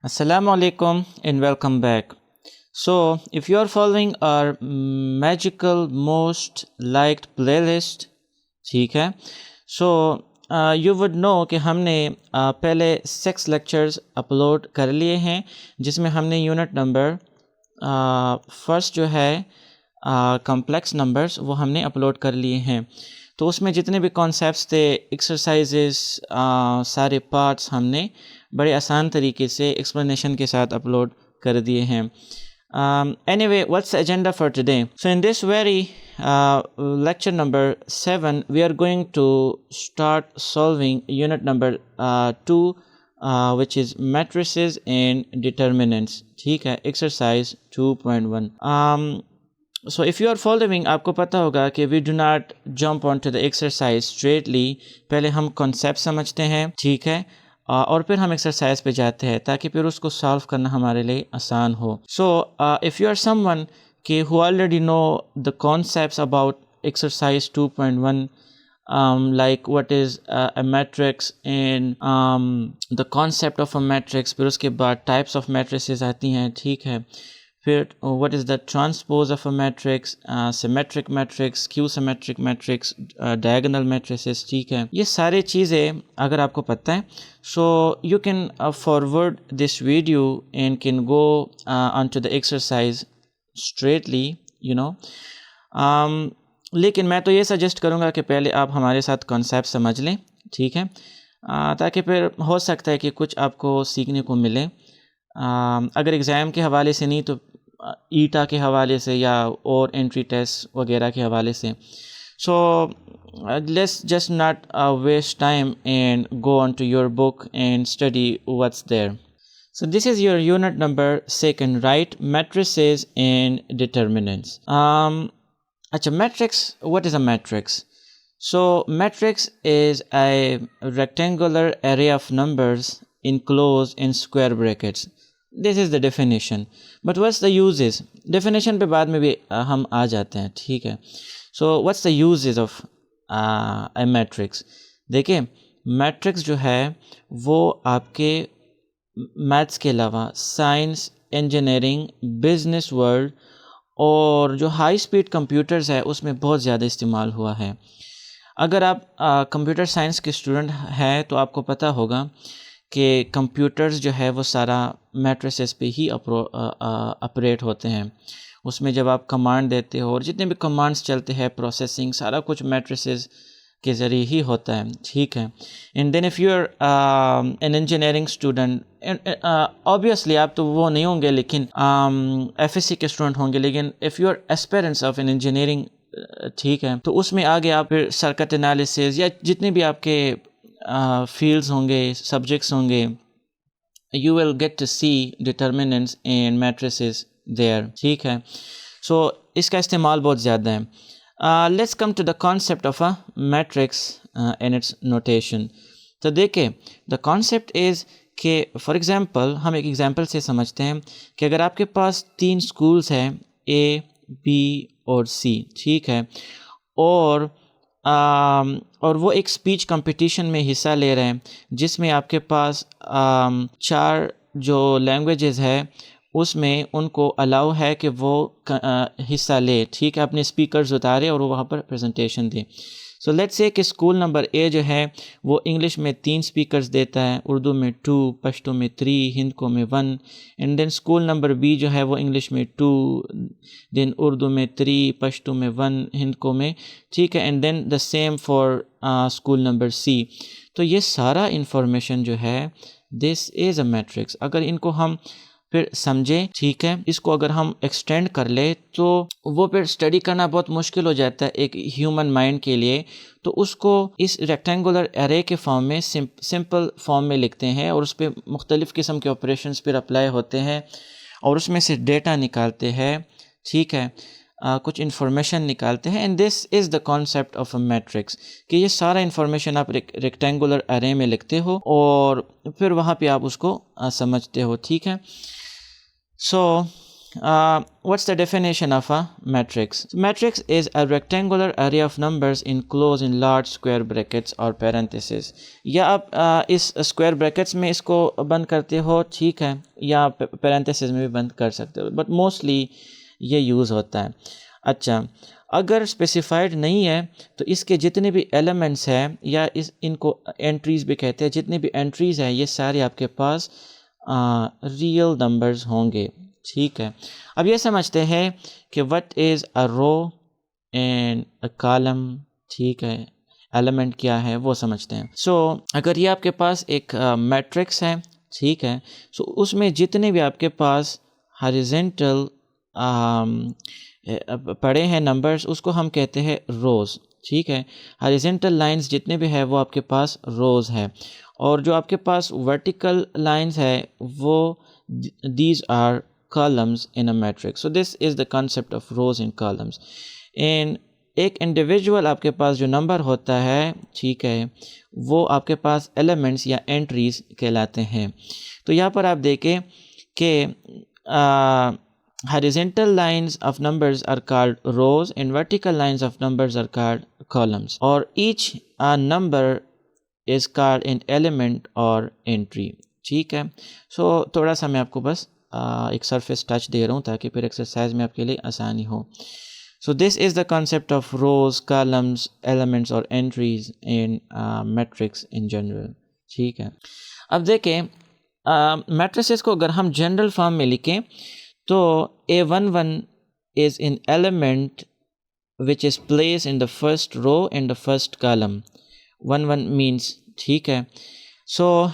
Assalamu alaikum and welcome back. So, if you are following our magical most liked playlist, ठीक है, so you would know कि हमने पहले 6 lectures upload कर लिए हैं जिसमें हमने यूनिट नंबर फर्स्ट जो है कॉम्प्लेक्स नंबर्स वो हमने अपलोड कर लिए हैं। तो उसमें जितने भी कॉन्सेप्ट्स थे, एक्सरसाइजेस, सारे पार्ट्स हमने बड़े आसान तरीके से एक्सप्लेनेशन के साथ अपलोड कर दिए हैं। Anyway, what's the agenda for today? So in this very lecture number 7, we are going to start solving unit number 2, which is matrices and determinants. ठीक है, exercise 2.1. So if you are following, आपको पता होगा कि we do not jump onto the exercise straightly. पहले हम concept समझते हैं, ठीक है, और फिर हम एक्सरसाइज पे जाते हैं ताकि फिर उसको सॉल्व करना हमारे लिए आसान हो। So if you are someone कि who already know the concepts about exercise 2.1, like what is a matrix and the concept of a matrix, फिर उसके बाद types of matrices आती हैं, ठीक है, फिर what is the transpose of a matrix, symmetric matrix, skew symmetric matrix, diagonal matrices, ठीक है, ये सारी चीज़ें अगर आपको पता है, so you can forward this video and can go onto the exercise straightly, you know. लेकिन मैं तो ये सजेस्ट करूँगा कि पहले आप हमारे साथ कॉन्सेप्ट समझ लें, ठीक है, ताकि फिर हो सकता है कि कुछ आपको सीखने को मिले। अगर एग्ज़ाम के हवाले से नहीं तो ईटा के हवाले से या और एंट्री टेस्ट वगैरह के हवाले से। So let's just not waste time and go on to your book and study what's there. So this is your unit number 2, right? Matrices and determinants. अच्छा, matrix, what is a matrix? So matrix is a rectangular array of numbers enclosed in square brackets. This is the definition. But what's the uses? Definition पे बाद में भी हम आ जाते हैं, ठीक है. So what's the uses of a matrix? देखिए, matrix जो है वो आपके मैथ्स के अलावा साइंस, इंजीनियरिंग, बिजनेस वर्ल्ड और जो हाई स्पीड कंप्यूटर्स है उसमें बहुत ज़्यादा इस्तेमाल हुआ है। अगर आप कंप्यूटर साइंस के स्टूडेंट हैं तो आपको पता होगा कि कंप्यूटर्स जो है वो सारा मैट्रिसेस पे ही ऑपरेट होते हैं। उसमें जब आप कमांड देते हो और जितने भी कमांड्स चलते हैं, प्रोसेसिंग, सारा कुछ मैट्रिसेस के ज़रिए ही होता है, ठीक है। And then if you are an engineering student, obviously आप तो वो नहीं होंगे लेकिन एफएससी के स्टूडेंट होंगे, लेकिन if you are aspirants of an engineering, ठीक है, तो उसमें आगे आप फिर सर्किट एनालिसिस या जितने भी आपके फील्ड्स होंगे, सब्जेक्ट्स होंगे, you will get to see determinants and matrices there, ठीक है। सो इसका इस्तेमाल बहुत ज़्यादा है। Let's come to the concept of a matrix and its notation. तो देखिए, the concept is कि for example हम एक एग्जांपल से समझते हैं कि अगर आपके पास 3 स्कूल्स हैं A, B और C, ठीक है, और वो एक स्पीच कंपटीशन में हिस्सा ले रहे हैं जिसमें आपके पास 4 जो लैंग्वेजेस है उसमें उनको अलाउ है कि वो हिस्सा ले, ठीक है, अपने स्पीकर्स उतारे और वो वहाँ पर presentation they. So let's say कि स्कूल नंबर ए जो है वो इंग्लिश में 3 स्पीकर्स देता है, उर्दू में 2, पश्तो में 3, हिंदको में 1, and then school number B जो है वो इंग्लिश में 2, देन उर्दू में 3, पश्तो में 1, हिंदको में, ठीक है, and then the same for school number C. तो ये सारा इंफॉर्मेशन जो है, दिस इज़ अ मैट्रिक्स। अगर इनको हम फिर समझें, ठीक है, इसको अगर हम एक्सटेंड कर ले तो वो फिर स्टडी करना बहुत मुश्किल हो जाता है एक ह्यूमन माइंड के लिए। तो उसको इस रेक्टेंगुलर एरे के फॉर्म में सिंपल फॉर्म में लिखते हैं और उस पर मुख्तलिफ़ किस्म के ऑपरेशंस फिर अप्लाई होते हैं और उसमें से डेटा निकालते हैं, ठीक है, कुछ इन्फॉर्मेशन निकालते हैं, and this is the concept of a matrix कि ये सारा इन्फॉर्मेशन आप रेक्टेंगुलर एरे में लिखते हो और फिर वहाँ पे आप उसको समझते हो, ठीक है। सो What's the definition of a matrix? So matrix is a rectangular array of numbers enclosed in large square brackets or parentheses. या आप इस square brackets में इसको बंद करते हो, ठीक है, या parentheses में भी बंद कर सकते हो, but mostly ये यूज़ होता है. अच्छा, अगर स्पेसिफाइड नहीं है तो इसके जितने भी एलिमेंट्स हैं या इनको एंट्रीज़ भी कहते हैं, जितनी भी एंट्रीज़ हैं ये सारे आपके पास रियल नंबर्स होंगे. ठीक है, अब ये समझते हैं कि what is a row and a column. ठीक है, एलिमेंट क्या है वो समझते हैं. सो अगर ये आपके पास एक मैट्रिक्स है, ठीक है, सो उसमें जितने भी आपके पास हॉरिजॉन्टल पड़े हैं नंबर्स, उसको हम कहते हैं रोज़. ठीक है, हॉरिजॉन्टल लाइंस जितने भी है वो आपके पास रोज़ है, और जो आपके पास वर्टिकल लाइंस है वो these are columns in a matrix. So this is the concept of rows and columns. And एक इंडिविजुअल आपके पास जो नंबर होता है, ठीक है, वो आपके पास एलिमेंट्स या एंट्रीज कहलाते हैं. तो यहाँ पर आप देखें कि horizontal lines of numbers are called rows and vertical lines of numbers are called columns, or each number is called an element or entry. ठीक है, सो थोड़ा सा मैं आपको बस एक सरफेस टच दे रहा हूँ ताकि फिर एक्सरसाइज में आपके लिए आसानी हो. So this is the concept of rows, columns, elements और entries in matrix in general. ठीक है, अब देखें मैट्रिसेस को अगर हम जनरल फॉर्म में लिखें तो A11 is an element which is place in the first row and the first column. 11 means, ठीक है, सो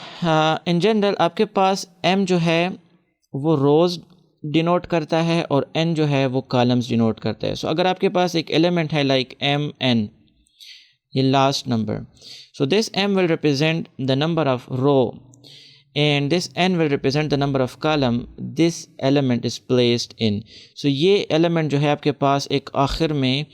इन जनरल आपके पास M जो है वो रोज़ डिनोट करता है और n जो है वो कॉलम्स डिनोट करता है. सो अगर आपके पास एक एलिमेंट है लाइक mn, ये last number, so this m will represent the number of row and this n will represent the number of column this element is placed in. So ये element जो है आपके पास एक आखिर में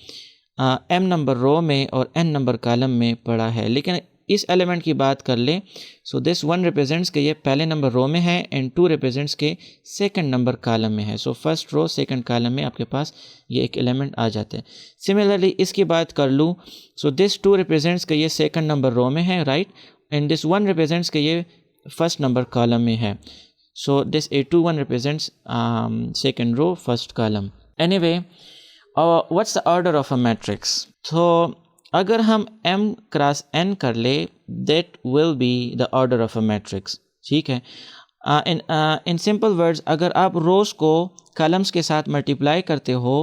m नंबर रो में और n नंबर कॉलम में पड़ा है. लेकिन इस एलिमेंट की बात कर ले, सो दिस 1 रिप्रेजेंट्स के ये पहले नंबर रो में है एंड 2 रिप्रेजेंट्स के सेकंड नंबर कॉलम में है. So first row second column में आपके पास ये एक एलिमेंट आ जाते हैं. सिमिलरली इसकी बात कर लूँ, सो दिस 2 रिप्रेजेंट्स के ये सेकंड नंबर रो में है, राइट, एंड दिस 1 रिप्रेजेंट्स के ये फर्स्ट नंबर कॉलम में है. So this A21 represents second row first column. Anyway, what's the order of a matrix? तो अगर हम m क्रॉस n कर ले, that will be the order of a matrix. ठीक है, इन सिंपल वर्ड्स, अगर आप रोज़ को कॉलम्स के साथ मल्टीप्लाई करते हो,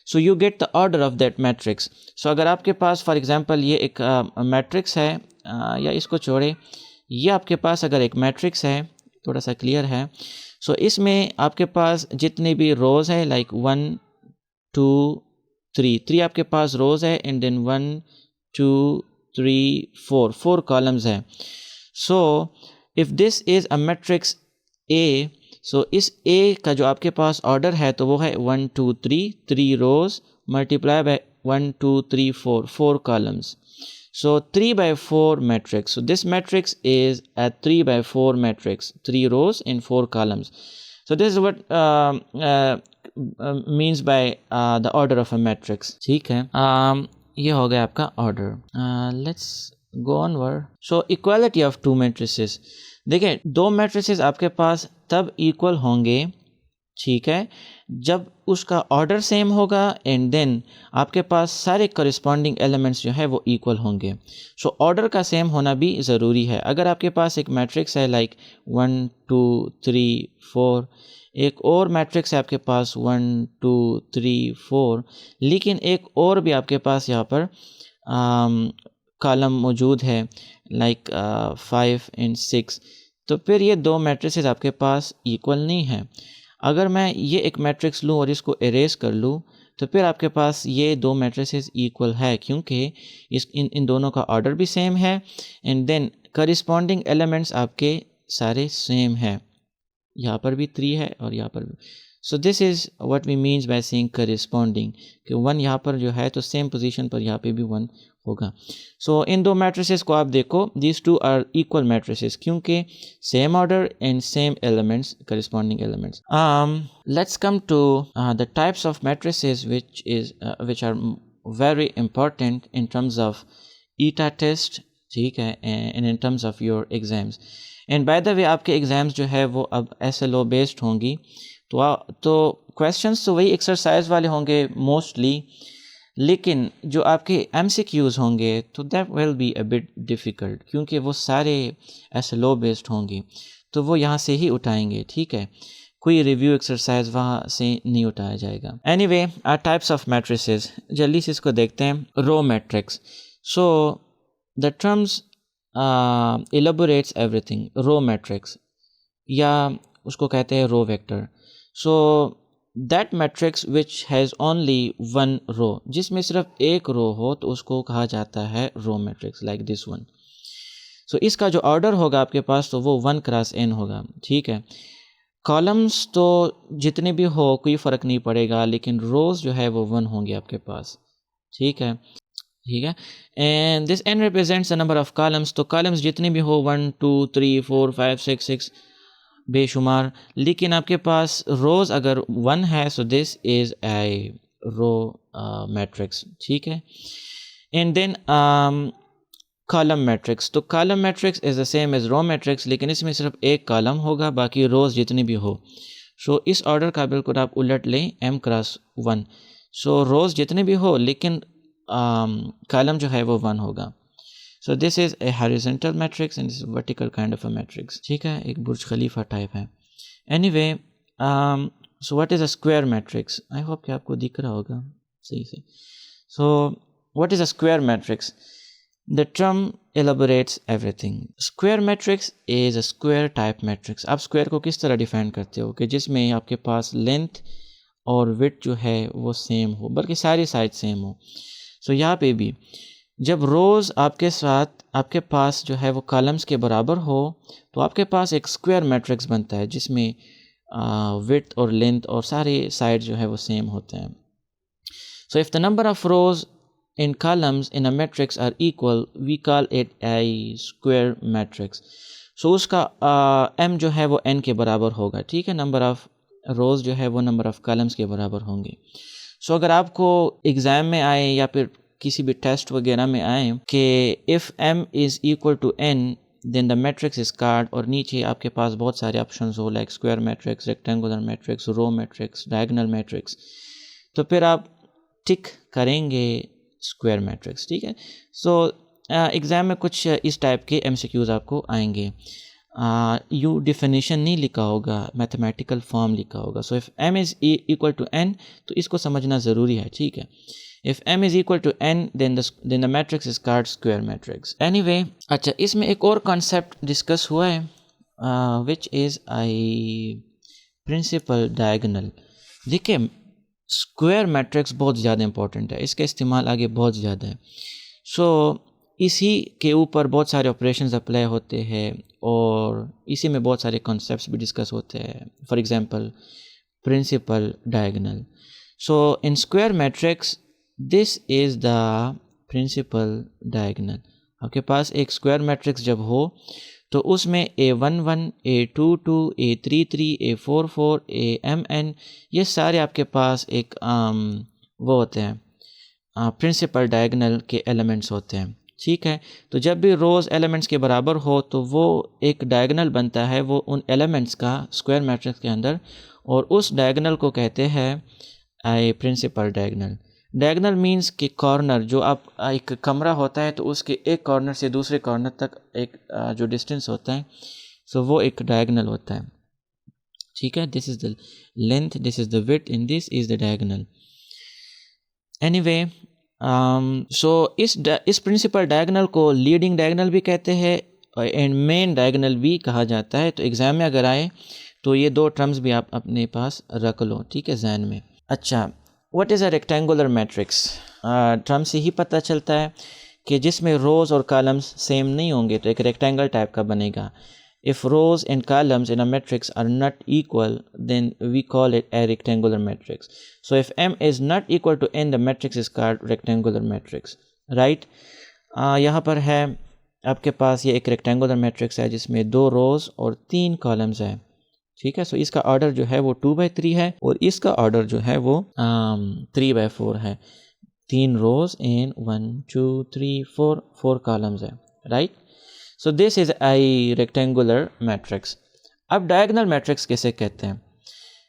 so you get the order of that matrix. So अगर आपके पास फॉर एग्जांपल ये एक मैट्रिक्स है, या इसको छोड़े, ये आपके पास अगर एक मैट्रिक्स है, थोड़ा सा क्लियर है, सो इसमें आपके पास जितने भी रोज़ है लाइक 1 2 3 आपके पास रोज़ है एंड देन 1 2 3 4 कॉलम्स हैं. So if this is a matrix A, सो इस A का जो आपके पास ऑर्डर है तो वो है 1 2 3 rows multiply by 1 2 3 4 columns. So 3/4 matrix. So this matrix is a 3/4 matrix, 3 rows and 4 columns. So this is what means by the order of a matrix. ठीक है, ये हो गया आपका order. Let's go onward. So equality of two matrices. देखिए, दो matrices आपके पास तब इक्वल होंगे, ठीक है, जब उसका ऑर्डर सेम होगा एंड देन आपके पास सारे कॉरिस्पॉन्डिंग एलिमेंट्स जो है वो इक्वल होंगे. सो ऑर्डर का सेम होना भी ज़रूरी है. अगर आपके पास एक मैट्रिक्स है लाइक 1 2 3 4, एक और मैट्रिक्स है आपके पास 1 2 3 4, लेकिन एक और भी आपके पास यहाँ पर कॉलम मौजूद है लाइक 5 एंड 6, तो फिर ये दो मैट्रिसेस आपके पास इक्वल नहीं है. अगर मैं ये एक मैट्रिक्स लूँ और इसको इरेज कर लूँ तो फिर आपके पास ये दो मैट्रिसेस इक्वल है, क्योंकि इन दोनों का ऑर्डर भी सेम है एंड देन करिस्पॉन्डिंग एलिमेंट्स आपके सारे सेम है. यहाँ पर भी 3 है और यहाँ पर भी. So this is what we means by saying corresponding, कि 1 यहाँ पर जो है तो सेम पोजीशन पर यहाँ पे भी 1 होगा। सो इन दो मैट्रिसेस को आप देखो, these two are equal matrices, क्योंकि same order and same elements, corresponding elements. Let's come to the types of matrices which are very important in terms of ETA test, ठीक है, and in terms of your exams. And by the way, आपके exams जो है वो अब SLO based होंगी, तो questions तो वही एक्सरसाइज वाले होंगे मोस्टली, लेकिन जो आपके MCQs होंगे तो that will be a bit difficult, क्योंकि वो सारे SLO बेस्ड होंगे, तो वो यहाँ से ही उठाएंगे, ठीक है, कोई रिव्यू एक्सरसाइज वहाँ से नहीं उठाया जाएगा। एनीवे, टाइप्स ऑफ मैट्रिसेस, जल्दी से इसको देखते हैं। Row matrix, so the terms elaborates everything. Row matrix या उसको कहते हैं row vector. So that matrix which has only 1 row, जिसमें सिर्फ एक रो हो तो उसको कहा जाता है row matrix, like this one. So इसका जो ऑर्डर होगा आपके पास तो वो 1 क्रॉस n होगा, ठीक है। कॉलम्स तो जितने भी हो कोई फ़र्क नहीं पड़ेगा, लेकिन रोज़ जो है वो 1 होंगे आपके पास, ठीक है, ठीक है। And this n represents the number of columns, तो कॉलम्स जितने भी हो 1 2 3 4 5 6 बेशुमार, लेकिन आपके पास रोज़ अगर 1 है so this is a row matrix, ठीक है। एंड देन कॉलम मैट्रिक्स, तो column matrix is the same as row matrix, लेकिन इसमें सिर्फ एक कॉलम होगा, बाकी रोज़ जितनी भी हो। सो इस ऑर्डर का बिल्कुल आप उलट लें, m क्रॉस 1। सो रोज़ जितने भी हो, लेकिन कॉलम जो है वो 1 होगा। सो this is A horizontal matrix and this vertical kind of a matrix, ठीक है, एक बुर्ज खलीफा टाइप है। Anyway, so what is a square matrix? I hope कि आपको दिख रहा होगा सही से। सो what is a square matrix? The term elaborates everything. Square matrix is a square type matrix. आप स्क्वायर को किस तरह डिफाइन करते हो कि जिसमें आपके पास लेंथ और विड्थ जो है वो सेम हो, बल्कि सारी साइड सेम हो। सो यहाँ पे भी जब रोज़ आपके साथ आपके पास जो है वो कॉलम्स के बराबर हो, तो आपके पास एक स्क्वायर मैट्रिक्स बनता है जिसमें विड्थ और लेंथ और सारे साइड जो है वो सेम होते हैं। So if the number of rows in columns in a matrix are equal, we call it a square matrix. So उसका m जो है वो n के बराबर होगा, ठीक है, नंबर ऑफ रोज़ जो है वो नंबर ऑफ कॉलम्स के बराबर होंगे। सो अगर आपको एग्ज़ाम में आए या फिर किसी भी टेस्ट वगैरह में आए कि if m is equal to n then the matrix is called, और नीचे आपके पास बहुत सारे ऑप्शंस हो like square matrix, rectangular matrix, row matrix, diagonal matrix, तो फिर आप टिक करेंगे स्क्वायर मैट्रिक्स, ठीक है। सो एग्ज़ाम में कुछ इस टाइप के MCQs आपको आएंगे। यू डिफिनीशन नहीं लिखा होगा, मैथमेटिकल फॉर्म लिखा होगा। So if m is equal to n, तो इसको समझना ज़रूरी है, ठीक है। If m is equal to n then the matrix is called square matrix. Anyway, अच्छा, इसमें एक और कॉन्सेप्ट डिस्कस हुआ है which is I principal diagonal. देखिए, स्क्वायर मैट्रिक्स बहुत ज़्यादा इंपॉर्टेंट है, इसका इस्तेमाल आगे बहुत ज़्यादा है। सो इसी के ऊपर बहुत सारे ऑपरेशंस अप्लाई होते हैं और इसी में बहुत सारे कॉन्सेप्ट्स भी डिस्कस होते हैं। For example principal diagonal. So in square matrix this is the principal diagonal. आपके पास एक स्क्वायर मैट्रिक्स जब हो तो उसमें A11, A22, A33, A44, AMN, ये सारे आपके पास एक वो होते हैं प्रिंसिपल डायगोनल के एलिमेंट्स होते हैं, ठीक है। तो जब भी रोज़ एलिमेंट्स के बराबर हो तो वो एक डायगोनल बनता है वो उन एलिमेंट्स का स्क्वायर मैट्रिक्स के अंदर, और उस डायगोनल को कहते हैं ए प्रिंसिपल डायगोनल। डायगोनल मीन्स कि कॉर्नर, जो आप एक कमरा होता है तो उसके एक कॉर्नर से दूसरे कॉर्नर तक एक जो डिस्टेंस होता है, सो वो एक डायगोनल होता है, ठीक है। This is the length, this is the width and this is the diagonal. Anyway, so इस प्रिंसिपल डायगोनल को लीडिंग डायगोनल भी कहते हैं एंड मेन डायगोनल भी कहा जाता है। तो एग्ज़ाम में अगर आए तो ये दो टर्म्स भी आप अपने पास रख लो, ठीक है, जहन में। अच्छा, what is a rectangular matrix? Term से ही पता चलता है कि जिसमें रोज़ और कॉलम्स सेम नहीं होंगे तो एक रेक्टेंगल टाइप का बनेगा। If rows and columns in a matrix are not equal, then we call it a rectangular matrix. So if M is not equal to N, the matrix is called rectangular matrix, right? यहाँ पर है आपके पास ये एक rectangular matrix है जिसमें 2 रोज़ और 3 columns है, ठीक है। सो इसका ऑर्डर जो है वो 2/3 है और इसका ऑर्डर जो है वो 3/4 है। 3 रोज़ एंड 1 2 3 4 कॉलम्स है, right. So this is I rectangular matrix. अब डायगोनल मैट्रिक्स किसे कहते हैं?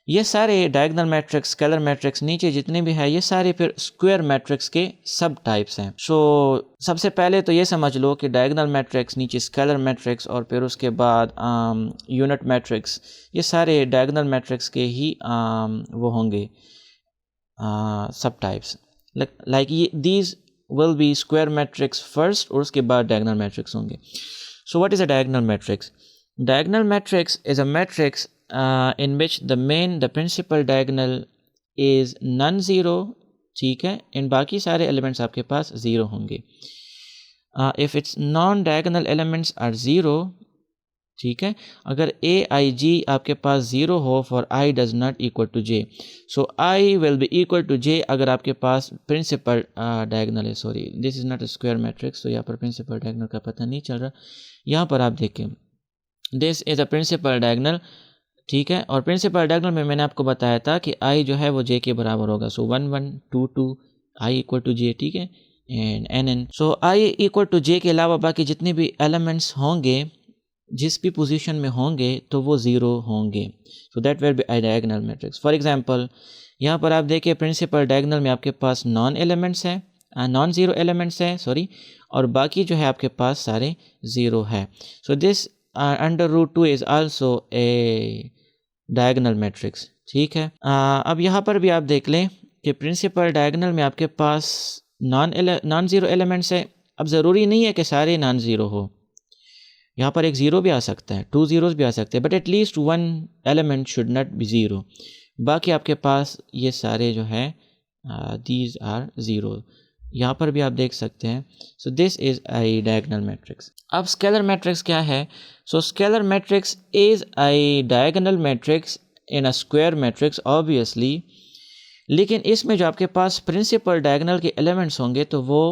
ये सारे डायगोनल मैट्रिक्स, स्केलर मैट्रिक्स, नीचे जितने भी है ये सारे फिर स्क्वायर मैट्रिक्स के सब टाइप्स हैं। सो सबसे पहले तो ये समझ लो कि डायगोनल मैट्रिक्स, नीचे स्केलर मैट्रिक्स और फिर उसके बाद यूनिट मैट्रिक्स, ये सारे डायगोनल मैट्रिक्स के ही वो होंगे सब टाइप्स। लाइक ये these will be square matrix first और उसके बाद diagonal matrix होंगे। So what is a diagonal matrix? Diagonal matrix is a matrix in which the principal diagonal is non-zero, ठीक है, and बाकी सारे elements आपके पास zero होंगे। If its non-diagonal elements are zero, ठीक है, अगर a I g आपके पास 0 हो for i does not equal to j, so i will be equal to j अगर आपके पास प्रिंसिपल डायगोनल है। Sorry, this is not a square matrix, तो यहाँ पर प्रिंसिपल डायगोनल का पता नहीं चल रहा। यहाँ पर आप देखें, this is a principal diagonal, ठीक है, और प्रिंसिपल डायगोनल में मैंने आपको बताया था कि i जो है वो j के बराबर होगा। So 1 1 2 2 i equal to j, ठीक है, and n n। So i equal to j के अलावा बाकी जितने भी एलिमेंट्स होंगे जिस भी पोजीशन में होंगे तो वो 0 होंगे। So that will be a diagonal matrix. For example यहाँ पर आप देखिए प्रिंसिपल डायगोनल में आपके पास नॉन ज़ीरो एलिमेंट्स है, सॉरी, और बाकी जो है आपके पास सारे 0 है। So this √2 is also A diagonal matrix, ठीक है। अब यहाँ पर भी आप देख लें कि प्रिंसिपल डायगोनल में आपके पास नॉन ज़ीरो एलिमेंट्स है। अब ज़रूरी नहीं है कि सारे नॉन ज़ीरो हो, यहाँ पर एक 0 भी आ सकता है, 2 zeros भी आ सकते हैं, but at least 1 element should not be 0। बाकी आपके पास ये सारे जो है दीज आर 0। यहाँ पर भी आप देख सकते हैं। So this is I diagonal matrix. अब स्केलर मैट्रिक्स क्या है? So scalar matrix is I diagonal matrix in a square matrix obviously, लेकिन इसमें जो आपके पास प्रिंसिपल डायगोनल के एलिमेंट्स होंगे तो वो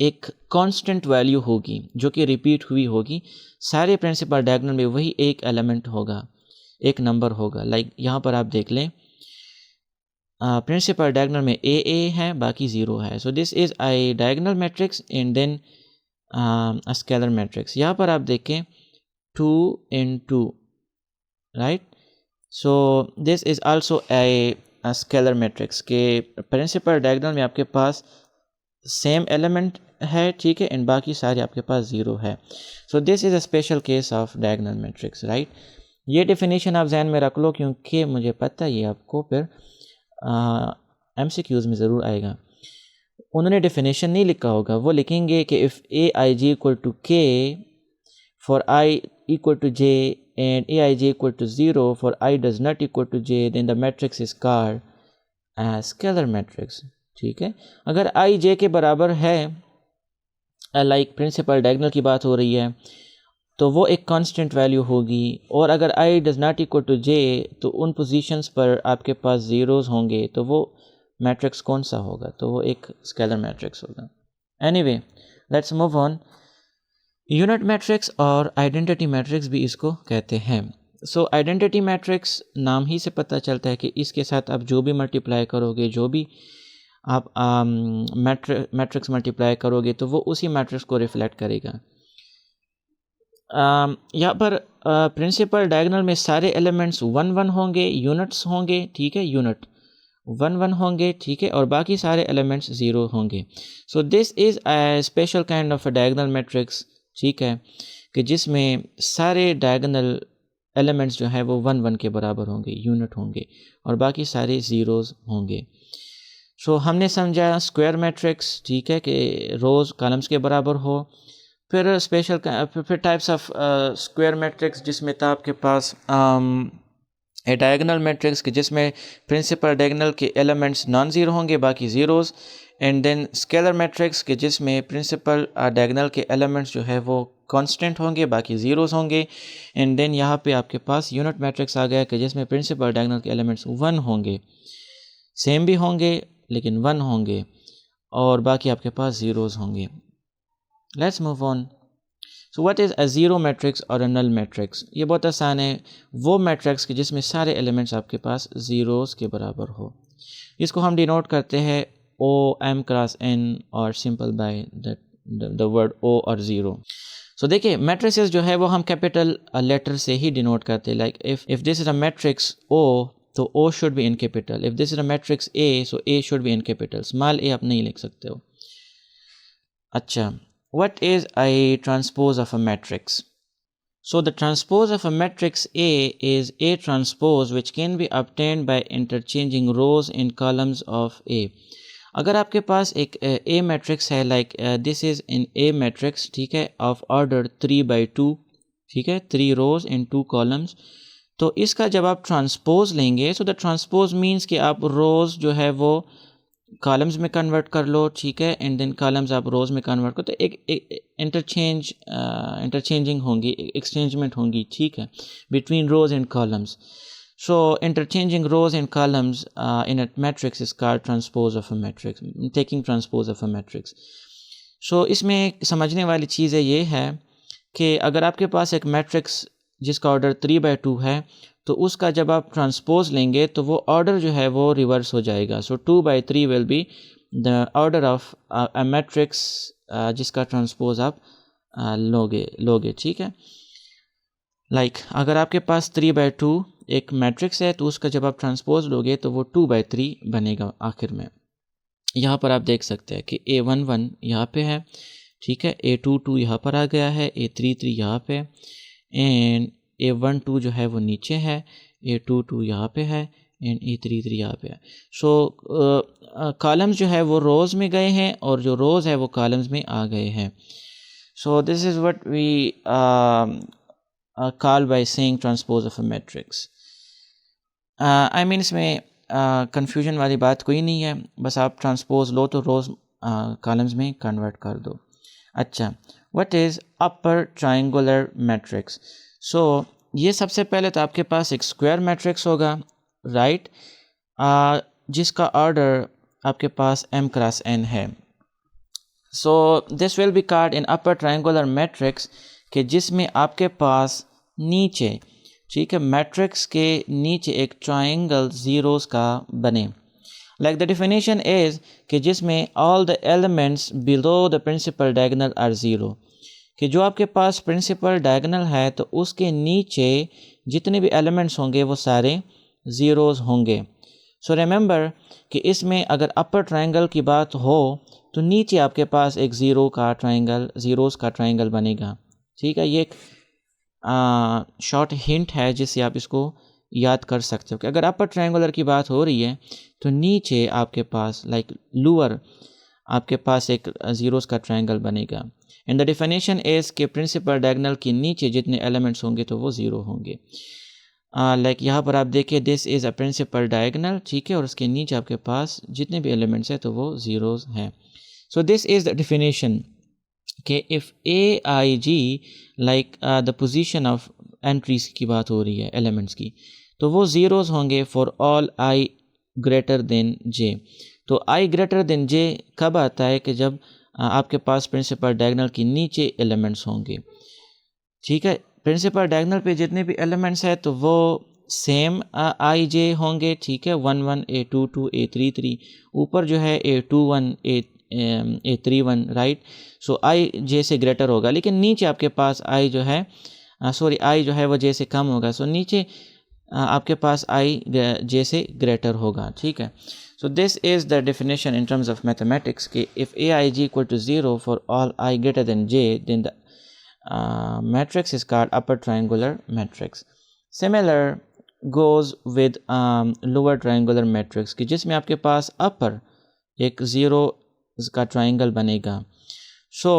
एक कांस्टेंट वैल्यू होगी जो कि रिपीट हुई होगी। सारे प्रिंसिपल डायगोनल में वही एक एलिमेंट होगा, एक नंबर होगा। लाइक यहाँ पर आप देख लें प्रिंसिपल डायगोनल में a है, बाकी 0 है। So this is I diagonal matrix and then a scalar matrix. यहाँ पर आप देखें 2 in 2, right. So this is also a scalar matrix के प्रिंसिपल डायगोनल में आपके पास सेम एलिमेंट है, ठीक है, एंड बाकी सारे आपके पास 0 है। So this is a special case of diagonal matrix, right. ये डेफिनेशन आप जहन में रख लो क्योंकि मुझे पता है ये आपको फिर MCQs में ज़रूर आएगा। उन्होंने डेफिनेशन नहीं लिखा होगा, वो लिखेंगे कि if aij equal to k for i equal to j and aij equal to 0 for i does not equal to j, then the matrix is called scalar matrix, ठीक है। अगर i j के बराबर है, लाइक प्रिंसिपल डायगोनल की बात हो रही है, तो वो एक कांस्टेंट वैल्यू होगी। और अगर i does not equal to j तो उन पोजीशंस पर आपके पास ज़ीरोज़ होंगे, तो वो मैट्रिक्स कौन सा होगा? तो वो एक स्केलर मैट्रिक्स होगा। Anyway, let's move on. Unit matrix और आइडेंटिटी मैट्रिक्स भी इसको कहते हैं। सो आइडेंटिटी मैट्रिक्स नाम ही से पता चलता है कि इसके साथ आप जो भी मल्टीप्लाई करोगे, जो भी आप मैट्रिक्स मल्टीप्लाई करोगे, तो वो उसी मैट्रिक्स को रिफ्लेक्ट करेगा। यहाँ पर प्रिंसिपल डायगोनल में सारे एलिमेंट्स 1 1 होंगे, यूनिट्स होंगे, ठीक है, यूनिट 1 1 होंगे, ठीक है, और बाकी सारे एलिमेंट्स 0 होंगे। सो this is a special kind of a diagonal matrix, ठीक है, कि जिसमें सारे डायगोनल एलिमेंट्स जो है वो 1 1 के बराबर होंगे, यूनिट होंगे, और बाकी सारे ज़ीरोज़ होंगे। सो हमने समझा स्क्वायर मैट्रिक्स, ठीक है, कि रोज़ कॉलम्स के बराबर हो। फिर फिर टाइप्स ऑफ स्क्वायर मैट्रिक्स जिसमें था आपके पास ए डायगोनल मैट्रिक्स कि जिसमें प्रिंसिपल डायगोनल के एलिमेंट्स नॉन ज़ीरो होंगे, बाकी zeros. And then scalar matrix कि जिसमें प्रिंसिपल डायगोनल के एलिमेंट्स जो है वो कांस्टेंट होंगे, बाकी ज़ीरोज़ होंगे। एंड देन यहाँ पे आपके पास यूनिट मैट्रिक्स आ गया कि जिसमें प्रिंसिपल डायगोनल के एलिमेंट्स 1 होंगे, सेम भी होंगे लेकिन 1 होंगे, और बाकी आपके पास ज़ीरोज़ होंगे। Let's move on. So what is a zero matrix और अ नल मैट्रिक्स? ये बहुत आसान है। वो मैट्रिक्स कि जिसमें सारे एलिमेंट्स आपके पास ज़ीरोज़ के बराबर हो, इसको हम डिनोट करते हैं ओ एम क्रॉस एन और सिंपल बाय द वर्ड ओ और ज़ीरो। सो देखिए मैट्रिसेस जो है वो हम कैपिटल लेटर से ही डिनोट करते हैं। Like if this is a matrix O, तो O should be in capital. If this is a matrix A, so A should be in capital. Small A आप नहीं लिख सकते हो। अच्छा, what is a transpose of a matrix? So the transpose of a matrix A is A transpose which can be obtained by interchanging rows in columns of A. अगर आपके पास एक A matrix है, like this is in A matrix, ठीक है, of order 3/2, ठीक है, 3 rows in 2 columns, तो इसका जब आप ट्रांसपोज लेंगे, so the transpose means कि आप रोज़ जो है वो कॉलम्स में कन्वर्ट कर लो, ठीक है, एंड देन कॉलम्स आप रोज़ में कन्वर्ट करो, तो एक इंटरचेंजिंग होंगी, एक्सचेंजमेंट होंगी, ठीक है, between rows and columns. So interchanging rows and columns in a matrix is called transpose of a matrix, taking transpose of a matrix. So इसमें समझने वाली चीज़ ये है कि अगर आपके पास एक मैट्रिक्स जिसका ऑर्डर 3/2 है, तो उसका जब आप ट्रांसपोज लेंगे तो वो ऑर्डर जो है वो रिवर्स हो जाएगा। सो 2/3 will be the order of a matrix जिसका ट्रांसपोज आप लोगे, ठीक है। लाइक अगर आपके पास 3/2 एक मैट्रिक्स है, तो उसका जब आप ट्रांसपोज लोगे तो वो 2/3 बनेगा आखिर में। यहाँ पर आप देख सकते हैं कि A11 यहाँ पे है, ठीक है, A22 यहाँ पर आ गया है, A33 यहाँ पे, एंड A12 जो है वो नीचे है, A22 यहाँ पे है, एंड A33 यहाँ पे है। सो कॉलम्स जो है वो रोज़ में गए हैं और जो रोज़ है वो कॉलम्स में आ गए हैं। So this is what we call by saying transpose of a matrix. I mean इसमें कन्फ्यूजन वाली बात कोई नहीं है, बस आप ट्रांसपोज लो तो रोज़ कॉलम्स में कन्वर्ट कर दो। अच्छा, what is upper triangular matrix? So ये सबसे पहले तो आपके पास एक स्क्वायर मैट्रिक्स होगा, राइट, जिसका ऑर्डर आपके पास m क्रॉस n है। So this will be called in upper triangular matrix कि जिसमें आपके पास नीचे, ठीक है, मैट्रिक्स के नीचे एक ट्रायंगल ज़ीरोज़ का बने। लाइक द डिफिनेशन इज़ कि जिसमें all the elements below the principal diagonal are zero, कि जो आपके पास प्रिंसिपल डायगोनल है तो उसके नीचे जितने भी एलिमेंट्स होंगे वो सारे ज़ीरोज़ होंगे। सो रिमेंबर कि इसमें अगर अपर ट्रायंगल की बात हो तो नीचे आपके पास एक ज़ीरोज़ का ट्रायंगल बनेगा, ठीक है। ये एक शॉर्ट हिंट है जिससे आप इसको याद कर सकते हो कि अगर अपर ट्रायंगुलर की बात हो रही है तो नीचे आपके पास लाइक लोअर आपके पास एक ज़ीरोज़ का ट्रायंगल बनेगा। एंड द डिफिनेशन इज़ कि प्रिंसिपल डायगोनल के नीचे जितने एलिमेंट्स होंगे तो वो ज़ीरो होंगे। लाइक यहाँ पर आप देखिए this is a principal diagonal, ठीक है, और उसके नीचे आपके पास जितने भी एलिमेंट्स हैं तो वो ज़ीरोज़ हैं। So this is the definition कि if AIG like the position of entries की बात हो रही है एलिमेंट्स की, तो वो ज़ीरोज़ होंगे for all I greater than J। तो I ग्रेटर देन J कब आता है? कि जब आपके पास प्रिंसिपल डायगोनल के नीचे एलिमेंट्स होंगे, ठीक है। प्रिंसिपल डायगोनल पे जितने भी एलिमेंट्स हैं तो वो सेम IJ होंगे, ठीक है, 1 1 A2 2 A3 3, ऊपर जो है A2 1 A3 1, right. So IJ से ग्रेटर होगा, लेकिन नीचे आपके पास I जो है I जो है वो J से कम होगा। सो नीचे आपके पास I J से ग्रेटर होगा, ठीक है। So this is the definition in terms of mathematics कि if AIG equal to 0 for all I greater than J then the matrix is called upper triangular matrix. Similar goes with lower triangular matrix कि जिसमें आपके पास upper एक zero का triangle बनेगा। सो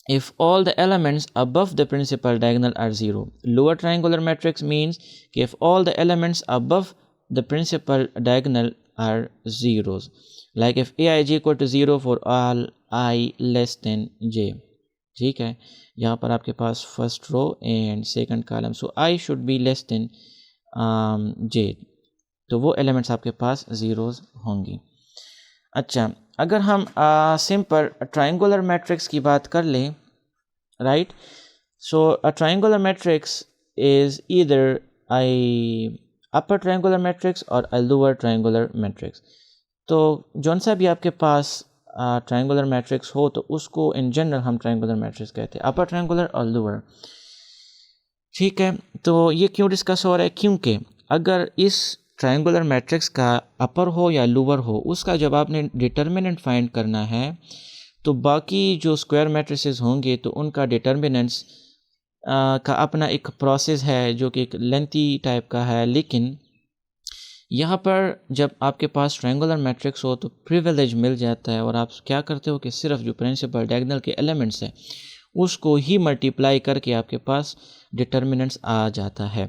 if all the elements above the principal diagonal are 0. Lower triangular matrix means if all the elements above the principal diagonal are zeros, like if aij equal to 0 for all I less than j. ठीक है, यहाँ पर आपके पास first row and second column, so I should be less than J, तो वो elements आपके पास zeros होंगी. अच्छा, अगर हम सिंपल ट्रायंगुलर मैट्रिक्स की बात कर लें, right, so a triangular matrix is either I upper triangular matrix और अ लोअर ट्रायंगुलर मैट्रिक्स. तो जौन सा भी आपके पास ट्रायंगुलर मैट्रिक्स हो तो उसको इन जनरल हम ट्रायंगुलर मैट्रिक्स कहते हैं, अपर ट्रायंगुलर और लोअर. ठीक है, तो ये क्यों डिस्कस हो रहा है? क्योंकि अगर इस ट्रायंगुलर मैट्रिक्स का अपर हो या लोअर हो, उसका जब आपने डिटर्मिनेंट फाइंड करना है तो बाकी जो स्क्वायर मैट्रिसेस होंगे तो उनका डिटर्मिनेंट्स का अपना एक प्रोसेस है जो कि एक लेंथी टाइप का है. लेकिन यहाँ पर जब आपके पास ट्रायंगुलर मैट्रिक्स हो तो प्रिविलेज मिल जाता है और आप क्या करते हो कि सिर्फ जो प्रिंसिपल डायगोनल के एलिमेंट्स हैं उसको ही मल्टीप्लाई करके आपके पास डिटर्मिनेंट्स आ जाता है.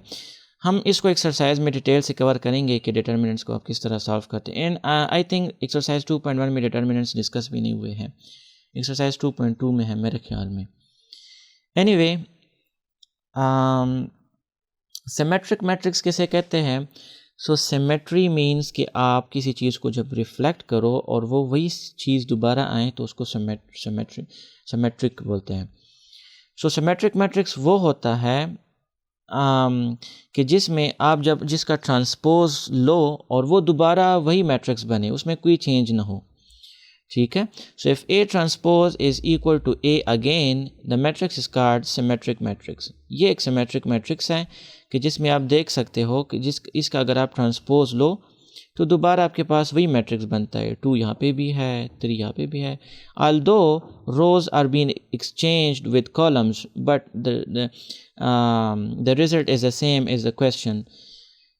हम इसको एक्सरसाइज में डिटेल से कवर करेंगे कि डिटर्मिनेंट्स को आप किस तरह सॉल्व करते हैं. एंड आई थिंक एक्सरसाइज 2.1 में डिटर्मिनेंट्स डिस्कस भी नहीं हुए हैं, एक्सरसाइज 2.2 में है मेरे ख्याल में. एनीवे, सिमेट्रिक मैट्रिक्स किसे कहते हैं? सो सिमेट्री मीन्स कि आप किसी चीज़ को जब रिफ्लेक्ट करो और वो वही चीज़ दोबारा आए तो उसको सिमेट्रिक बोलते हैं. सो सिमेट्रिक मैट्रिक्स वो होता है कि जिसमें आप जब जिसका ट्रांसपोज लो और वो दोबारा वही मैट्रिक्स बने, उसमें कोई चेंज ना हो. ठीक है, so if A transpose is equal to A again the matrix is called symmetric matrix. ये एक सिमेट्रिक मैट्रिक्स है कि जिसमें आप देख सकते हो कि इसका अगर आप ट्रांसपोज लो तो दोबारा आपके पास वही मैट्रिक्स बनता है. 2 यहाँ पे भी है, 3 यहाँ पे भी है. Although rows are been exchanged with columns but the result is the same as the question.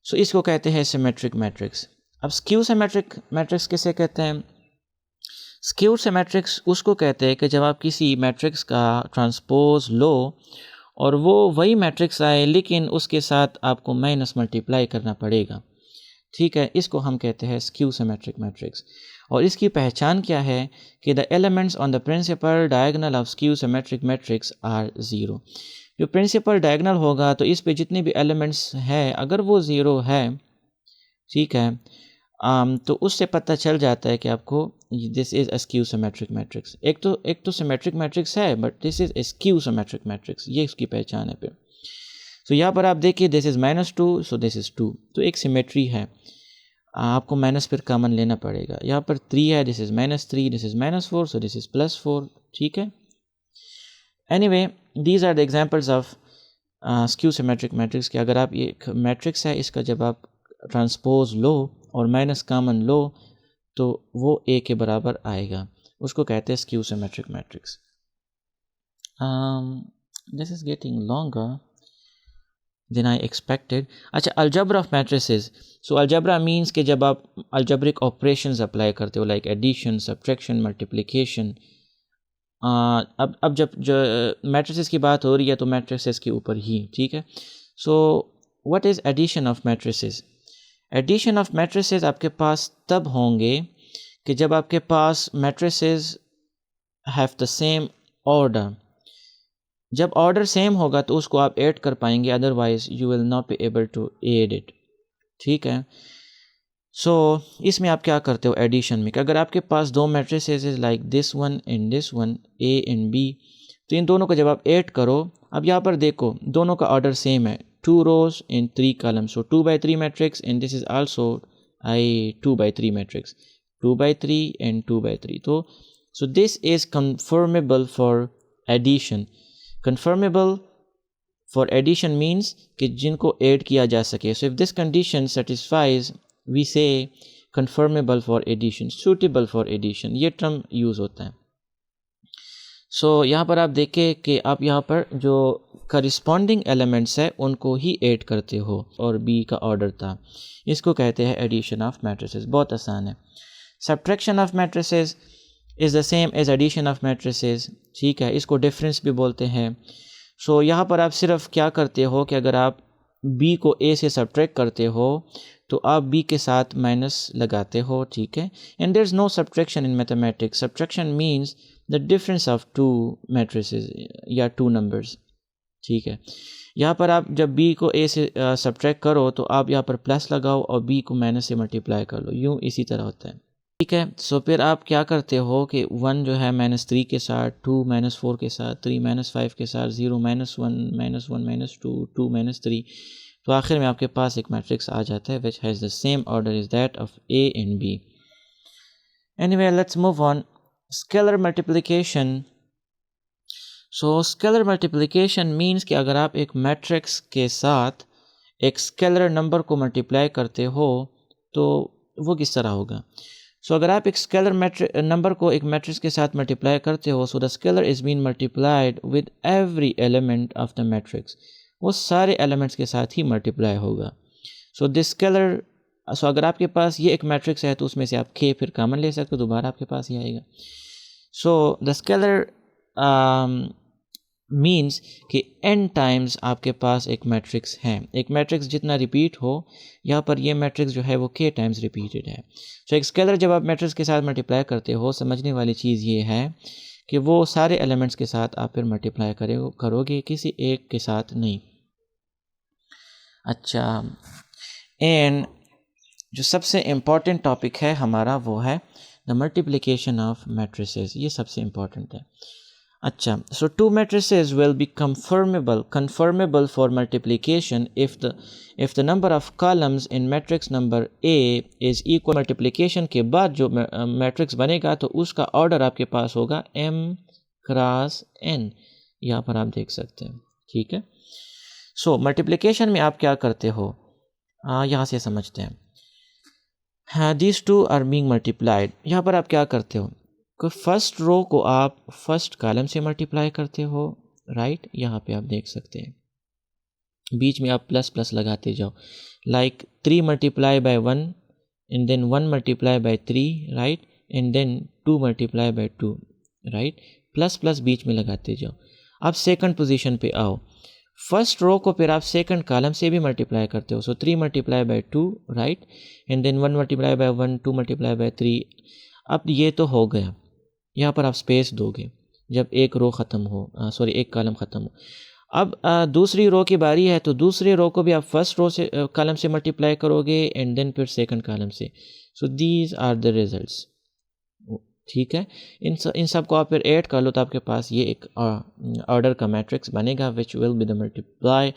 So इसको कहते हैं सिमेट्रिक मैट्रिक्स. अब स्क्यू सिमेट्रिक मैट्रिक्स किसे कहते हैं? स्क्यूड सिमेट्रिक्स उसको कहते हैं कि जब आप किसी मैट्रिक्स का ट्रांसपोज लो और वो वही मैट्रिक्स आए लेकिन उसके साथ आपको माइनस मल्टीप्लाई करना पड़ेगा. ठीक है, इसको हम कहते हैं स्क्यू सिमेट्रिक मैट्रिक्स. और इसकी पहचान क्या है कि the elements on the principal diagonal of skew symmetric matrix are zero. जो प्रिंसिपल डायगोनल होगा तो इस पे जितने भी एलिमेंट्स हैं अगर वो ज़ीरो है, ठीक है, तो उससे पता चल जाता है कि आपको this is a skew symmetric matrix. एक तो सिमेट्रिक मैट्रिक्स है but this is A skew symmetric matrix, ये इसकी पहचान है. फिर सो यहाँ पर आप देखिए this is -2 so this is 2, तो एक सिमेट्री है. आपको माइनस फिर कॉमन लेना पड़ेगा. यहाँ पर 3 है, this is -3, this is -4 so this is +4. ठीक है, anyway these are the examples of skew symmetric matrix कि अगर आप ये मैट्रिक्स है इसका जब आप ट्रांसपोज लो और माइनस कॉमन लो तो वो ए के बराबर आएगा, उसको कहते हैं skew symmetric matrix. This is getting longer than I expected. अच्छा, algebra of matrices. So algebra means कि जब आप अलजब्रिक ऑपरेशंस अप्लाई करते हो लाइक एडिशन, सब्ट्रैक्शन, मल्टीप्लिकेशन. अब जब जो मैट्रिसेस की बात हो रही है तो मैट्रिसेस के ऊपर ही. ठीक है, so what is addition of matrices? Addition of matrices आपके पास तब होंगे कि जब आपके पास matrices have the same order. जब ऑर्डर सेम होगा तो उसको आप ऐड कर पाएंगे, otherwise you will not be able to add it. ठीक है, सो इसमें आप क्या करते हो एडिशन में कि अगर आपके पास दो matrices like this one and this one, A and B, तो इन दोनों को जब आप ऐड करो, अब यहाँ पर देखो दोनों का ऑर्डर सेम है, 2 rows and 3 columns, so 2/3 matrix, and this is also a 2/3 matrix, 2/3 and 2/3. So this is conformable for addition. Conformable for addition means कि जिनको ऐड किया जा सके. So if this condition satisfies, we say conformable for addition, suitable for addition. ये term use होता है. सो यहाँ पर आप देखें कि आप यहाँ पर जो करस्पॉन्डिंग एलिमेंट्स है उनको ही ऐड करते हो और बी का ऑर्डर था, इसको कहते हैं एडिशन ऑफ मैट्रिसेस. बहुत आसान है. Subtraction of matrices, is the same as addition of matrices, ठीक है, इसको डिफरेंस भी बोलते हैं। सो यहाँ पर आप सिर्फ क्या करते हो कि अगर आप b को a से सब्ट्रैक्ट करते हो तो आप b के साथ माइनस लगाते हो, ठीक है। And there is no subtraction in mathematics. Subtraction means the difference of two matrices या टू नंबर्स, ठीक है। यहाँ पर आप जब b को a से सब्ट्रैक्ट करो तो आप यहाँ पर प्लस लगाओ और b को माइनस से मल्टीप्लाई कर लो, यूँ इसी तरह होता है, ठीक है। सो फिर आप क्या करते हो कि 1 जो है -3 के साथ, 2 -4 के साथ, 3 -5 के साथ, 0 -1 -2 2 -3, तो आखिर में आपके पास एक मैट्रिक्स आ जाता है which has the same order is that of a and b। Anyway let's move on. Scalar multiplication. So scalar multiplication means कि अगर आप एक मैट्रिक्स के साथ एक स्केलर नंबर को मल्टीप्लाई करते हो तो वो किस तरह होगा। सो अगर आप एक स्केलर नंबर को एक मैट्रिक्स के साथ मल्टीप्लाई करते हो, so the scalar is been multiplied with every element of the matrix, वो सारे एलिमेंट्स के साथ ही मल्टीप्लाई होगा। सो दिस स्केलर, सो अगर आपके पास ये एक मैट्रिक्स है तो उसमें से आप k फिर कॉमन ले सकते हो, दोबारा आपके पास ही आएगा। सो द स्केलर मीन्स कि n टाइम्स आपके पास एक मैट्रिक्स है। एक मैट्रिक्स जितना रिपीट हो, यहाँ पर ये मैट्रिक्स जो है वो k टाइम्स रिपीटेड है। सो एक स्केलर जब आप मैट्रिक्स के साथ मल्टीप्लाई करते हो, समझने वाली चीज़ ये है कि वो सारे एलिमेंट्स के साथ आप फिर मल्टीप्लाई करोगे, किसी एक के साथ नहीं। अच्छा, एंड जो सबसे इम्पॉर्टेंट टॉपिक है हमारा वो है द मल्टीप्लिकेशन ऑफ मैट्रिसेस, ये सबसे इम्पॉर्टेंट है। अच्छा, so two matrices will be conformable for multiplication if the number of columns in matrix number A is equal। multiplication के बाद जो मैट्रिक्स बनेगा तो उसका ऑर्डर आपके पास होगा m क्रॉस n, यहाँ पर आप देख सकते हैं, ठीक है। सो मल्टीप्लिकेशन में आप क्या करते हो, यहाँ से समझते हैं। हाँ, these two are being multiplied, यहाँ पर आप क्या करते हो कि फर्स्ट रो को आप फर्स्ट कॉलम से मल्टीप्लाई करते हो, राइट। यहाँ पे आप देख सकते हैं बीच में आप प्लस प्लस लगाते जाओ, like 3 multiply by 1 and then 1 multiply by 3, right, and then 2 multiply by 2, right, plus plus बीच में लगाते जाओ। अब सेकंड पोजीशन पे आओ, फर्स्ट रो को फिर आप सेकंड कॉलम से भी मल्टीप्लाई करते हो, so 3 multiply by 2, right, and then 1 multiply by 1, 2 multiply by 3। अब ये तो हो गया, यहाँ पर आप स्पेस दोगे जब एक रो ख़त्म हो, एक कॉलम ख़त्म हो। अब दूसरी रो की बारी है तो दूसरी रो को भी आप फर्स्ट रो से कॉलम से मल्टीप्लाई करोगे एंड देन फिर सेकंड कॉलम से। So these are the results, ठीक है। इन सब को आप फिर ऐड कर लो तो आपके पास ये एक ऑर्डर का मैट्रिक्स बनेगा which will be the multiply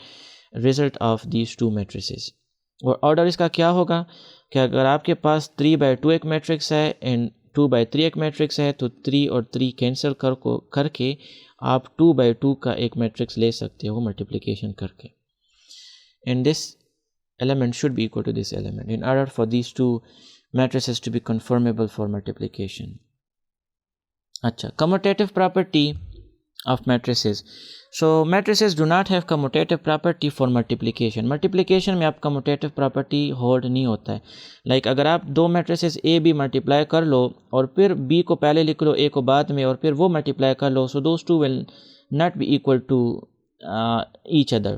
result of these two matrices. और ऑर्डर इसका क्या होगा कि अगर आपके पास 3/2 एक मैट्रिक्स है एंड 2/3 एक मैट्रिक्स है तो 3 और 3 कैंसिल करके आप 2/2 का एक मैट्रिक्स ले सकते हो मल्टीप्लिकेशन करके। And this element should be equal to this element in order for these two matrices to be conformable for multiplication. अच्छा, commutative property of matrices. So matrices do not have commutative property for multiplication. Multiplication में आप commutative property hold नहीं होता है। Like अगर आप दो matrices A B multiply कर लो और फिर B को पहले लिख लो A को बाद में और फिर वो मल्टीप्लाई कर लो, so those two will not be equal to each other,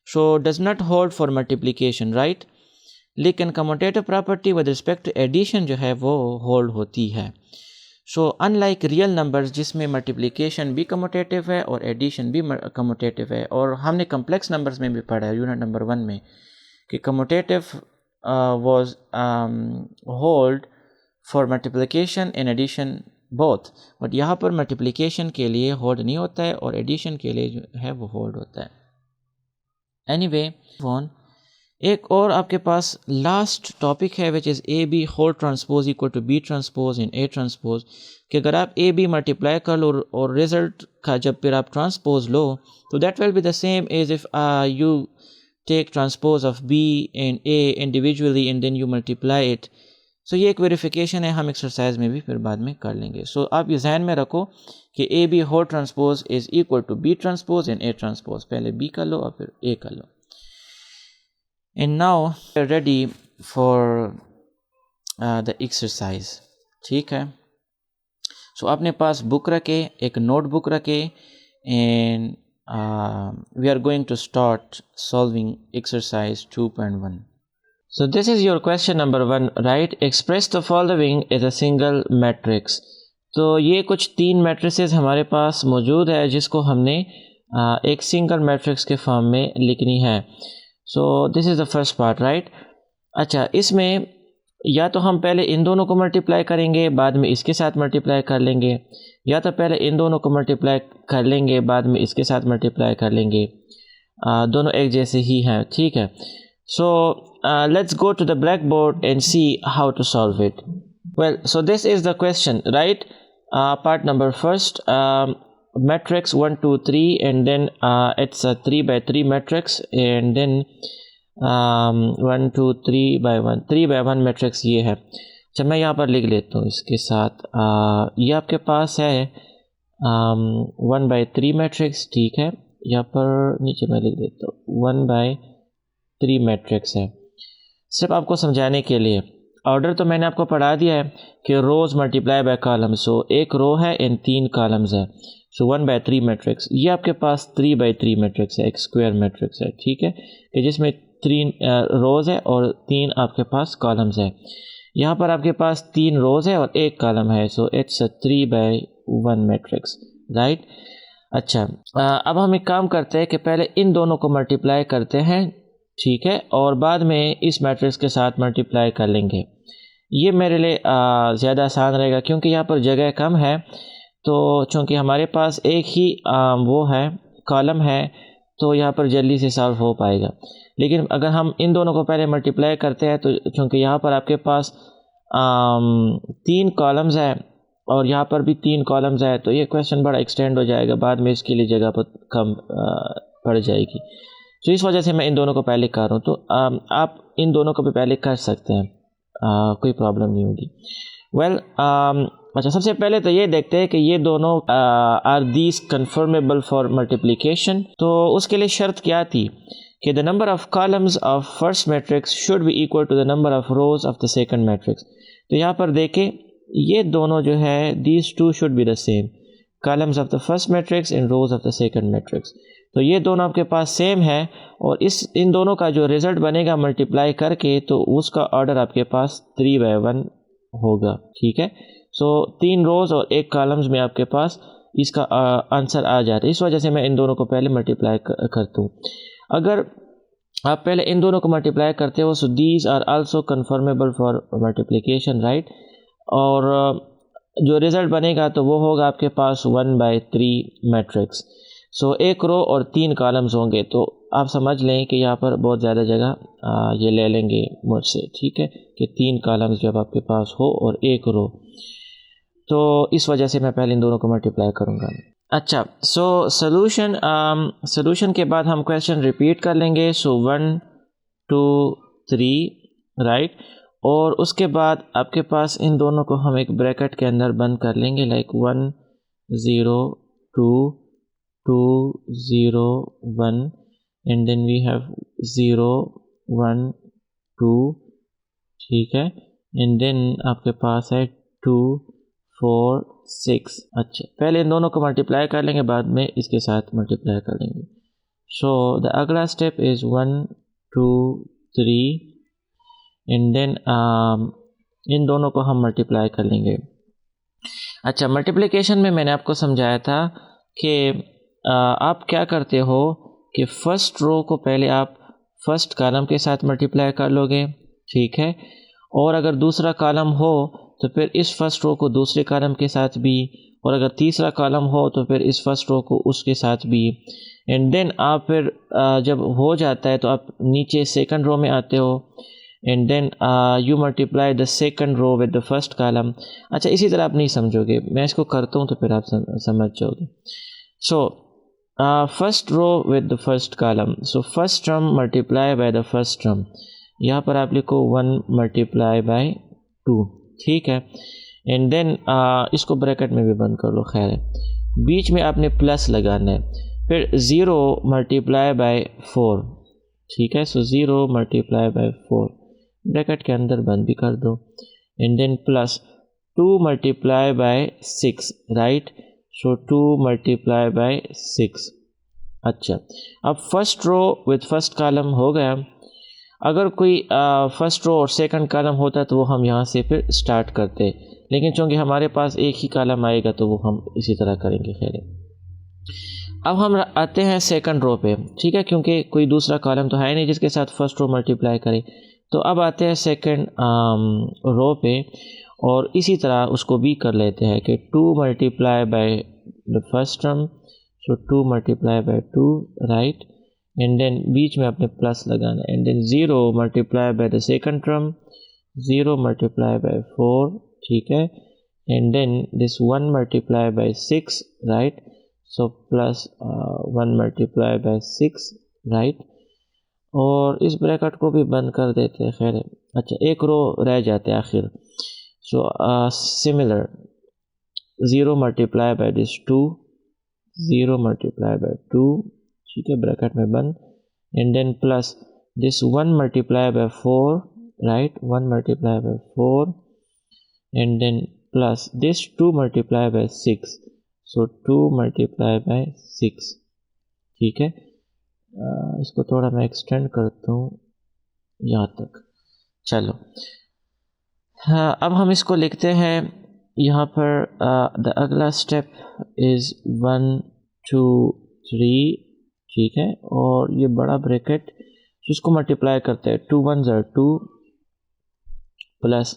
so does not hold for multiplication, right। लेकिन commutative property with respect to addition जो है वो होल्ड होती है। सो अनलाइक रियल नंबर्स जिसमें मल्टीप्लिकेशन भी कम्यूटेटिव है और एडिशन भी कम्यूटेटिव है, और हमने कम्प्लेक्स नंबर्स में भी पढ़ा है यूनिट नंबर 1 में कि commutative was hold for multiplication and addition both, but यहाँ पर मल्टीप्लिकेशन के लिए होल्ड नहीं होता है और एडिशन के लिए जो है वो होल्ड होता है। एनीवे एक और आपके पास लास्ट टॉपिक है which is A B whole transpose equal to B transpose in A transpose, कि अगर आप ए बी मल्टीप्लाई कर लो और रिजल्ट का जब फिर आप ट्रांसपोज लो तो that will be the same as if you take transpose of B and A individually and then you multiply it. So ये एक वेरिफिकेशन है, हम एक्सरसाइज में भी फिर बाद में कर लेंगे। सो आप ये जहन में रखो कि A B whole transpose is equal to B transpose and A transpose, पहले बी कर लो और फिर ए कर लो। And now we're ready for the exercise, ठीक है। सो अपने पास बुक रखे, एक नोटबुक रखे, and we are going to start solving exercise 2.1. So this is your question number 1, right? Express the following as a single matrix. तो ये कुछ 3 matrices हमारे पास मौजूद है जिसको हमने एक सिंगल मैट्रिक्स के फॉर्म में लिखनी है. So this is the first part, right? अच्छा, इसमें या तो हम पहले इन दोनों को मल्टीप्लाई करेंगे, बाद में इसके साथ मल्टीप्लाई कर लेंगे, या तो पहले इन दोनों को मल्टीप्लाई कर लेंगे, बाद में इसके साथ मल्टीप्लाई कर लेंगे. दोनों एक जैसे ही हैं, ठीक है. So let's go to the blackboard and see how to solve it. Well, so this is the question, right? Part number first, matrix 1 2 3, and then it's a 3 by 3 matrix, and then 1 2 3 by 1 3 by 1 matrix ये है. अच्छा, मैं यहाँ पर लिख लेता हूँ इसके साथ. ये आपके पास है 1 by 3 matrix, ठीक है. यहाँ पर नीचे मैं लिख देता हूँ 1 by 3 मैट्रिक्स है. सिर्फ आपको समझाने के लिए, ऑर्डर तो मैंने आपको पढ़ा दिया है कि रोज़ मल्टीप्लाई बाय कॉलम. सो एक रो है एंड 3 कॉलम्स है. सो 1 by 3 मैट्रिक्स, ये आपके पास 3 by 3 मैट्रिक्स है, एक स्क्वायर मैट्रिक्स है, ठीक है, कि जिसमें 3 रोज़ है और 3 आपके पास कॉलम्स है. यहाँ पर आपके पास 3 रोज़ है और 1 कॉलम है. So it's a 3 by 1 matrix, right? अच्छा, अब हम एक काम करते हैं कि पहले इन दोनों को मल्टीप्लाई करते हैं, ठीक है, और बाद में इस मैट्रिक्स के साथ मल्टीप्लाई कर लेंगे. ये मेरे लिए ज़्यादा आसान रहेगा क्योंकि यहाँ पर जगह कम है. तो चूँकि हमारे पास एक ही वो है, कॉलम है, तो यहाँ पर जल्दी से सॉल्व हो पाएगा. लेकिन अगर हम इन दोनों को पहले मल्टीप्लाई करते हैं तो चूँकि यहाँ पर आपके पास 3 कॉलम्स है और यहाँ पर भी 3 कॉलम्स है, तो ये क्वेश्चन बड़ा एक्सटेंड हो जाएगा, बाद में इसके लिए जगह पर कम पड़ जाएगी. तो इस वजह से मैं इन दोनों को पहले कर रहा हूँ. तो आप इन दोनों को भी पहले कर सकते हैं, कोई प्रॉब्लम नहीं होगी. वेल, अच्छा, सबसे पहले तो ये देखते हैं कि ये दोनों are these conformable for multiplication. तो उसके लिए शर्त क्या थी कि the number of columns of first matrix should be equal to the number of rows of the second matrix. तो यहाँ पर देखें, ये दोनों जो है, these two should be the same, columns of the first matrix and rows of the second matrix. तो ये दोनों आपके पास सेम है और इन दोनों का जो रिज़ल्ट बनेगा मल्टीप्लाई करके, तो उसका ऑर्डर आपके पास 3 by 1 होगा, ठीक है. सो 3 रोज़ और 1 कॉलम्स में आपके पास इसका आंसर आ जाता है. इस वजह से मैं इन दोनों को पहले मल्टीप्लाई करता हूँ. अगर आप पहले इन दोनों को मल्टीप्लाई करते हो, so these are also conformable for multiplication, right? और जो रिज़ल्ट बनेगा तो वो होगा आपके पास 1 by 3 मैट्रिक्स. सो एक रो और 3 कॉलम्स होंगे. तो आप समझ लें कि यहाँ पर बहुत ज़्यादा जगह ये ले लेंगे मुझसे, ठीक है, कि 3 कॉलम्स जब आपके पास हो और 1 रो, तो इस वजह से मैं पहले इन दोनों को मल्टीप्लाई करूँगा. अच्छा, सो सोल्यूशन के बाद हम क्वेश्चन रिपीट कर लेंगे. सो 1 2 3, राइट? और उसके बाद आपके पास इन दोनों को हम एक ब्रैकेट के अंदर बंद कर लेंगे, like 1 0 2 2 0 1, and then we have 0 1 2, ठीक है, and then आपके पास है 2 4 6. अच्छा, पहले इन दोनों को मल्टीप्लाई कर लेंगे, बाद में इसके साथ मल्टीप्लाई कर लेंगे. सो द अगला स्टेप इज़ 1 2 3, and then इन दोनों को हम मल्टीप्लाई कर लेंगे. अच्छा, मल्टीप्लिकेशन में मैंने आपको समझाया था कि आप क्या करते हो कि फ़र्स्ट रो को पहले आप फर्स्ट कॉलम के साथ मल्टीप्लाई कर लोगे, ठीक है, और अगर दूसरा कॉलम हो तो फिर इस फर्स्ट रो को दूसरे कॉलम के साथ भी, और अगर तीसरा कॉलम हो तो फिर इस फर्स्ट रो को उसके साथ भी. एंड देन आप फिर जब हो जाता है तो आप नीचे सेकंड रो में आते हो, and then you multiply the second row with the first column. अच्छा, इसी तरह आप नहीं समझोगे, मैं इसको करता हूँ तो फिर आप समझ जाओगे. So first row with the first column. So first term multiply by the first term. यहाँ पर आप लिखो 1 मल्टीप्लाई बाय 2, ठीक है, एंड देन इसको ब्रैकेट में भी बंद कर लो, खैर है, बीच में आपने प्लस लगाना है. फिर 0 मल्टीप्लाई बाय 4, ठीक है. सो 0 मल्टीप्लाई बाय 4 ब्रैकेट के अंदर बंद भी कर दो, and then plus 2 multiply by 6, right. So 2 multiply by 6। अच्छा, अब first row with first column हो गया। अगर कोई फर्स्ट रो और सेकंड कॉलम होता तो वो हम यहाँ से फिर स्टार्ट करते, लेकिन चूँकि हमारे पास एक ही कॉलम आएगा तो वो हम इसी तरह करेंगे। खैर, अब हम आते हैं सेकंड रो पे, ठीक है, क्योंकि कोई दूसरा कॉलम तो है नहीं जिसके साथ फर्स्ट रो मल्टीप्लाई करे। तो अब आते हैं सेकंड रो पे और इसी तरह उसको भी कर लेते हैं कि 2 multiply by the first term, so 2 multiply by 2, right, and then बीच में आपने प्लस लगाना, and then 0 multiply by the second term, 0 multiply by 4, ठीक है, and then this 1 multiply by 6, right, so plus 1 multiply by 6, right, और इस bracket को भी बंद कर देते हैं। खैर, अच्छा, एक रो रह जाते हैं आखिर। So similar 0 multiply by this 2, 0 multiply by 2, ठीक है, ब्रैकेट में बंद, and then plus this 1 multiply by 4, right, 1 multiply by 4, and then plus this 2 multiply by 6, so 2 multiply by 6, ठीक है। इसको थोड़ा मैं एक्सटेंड करता हूँ यहाँ तक। चलो, हाँ, अब हम इसको लिखते हैं यहाँ पर। द अगला स्टेप इज़ 1 2 3, ठीक है, और ये बड़ा ब्रैकेट इसको मल्टीप्लाई करते हैं। 2 1s are 2 plus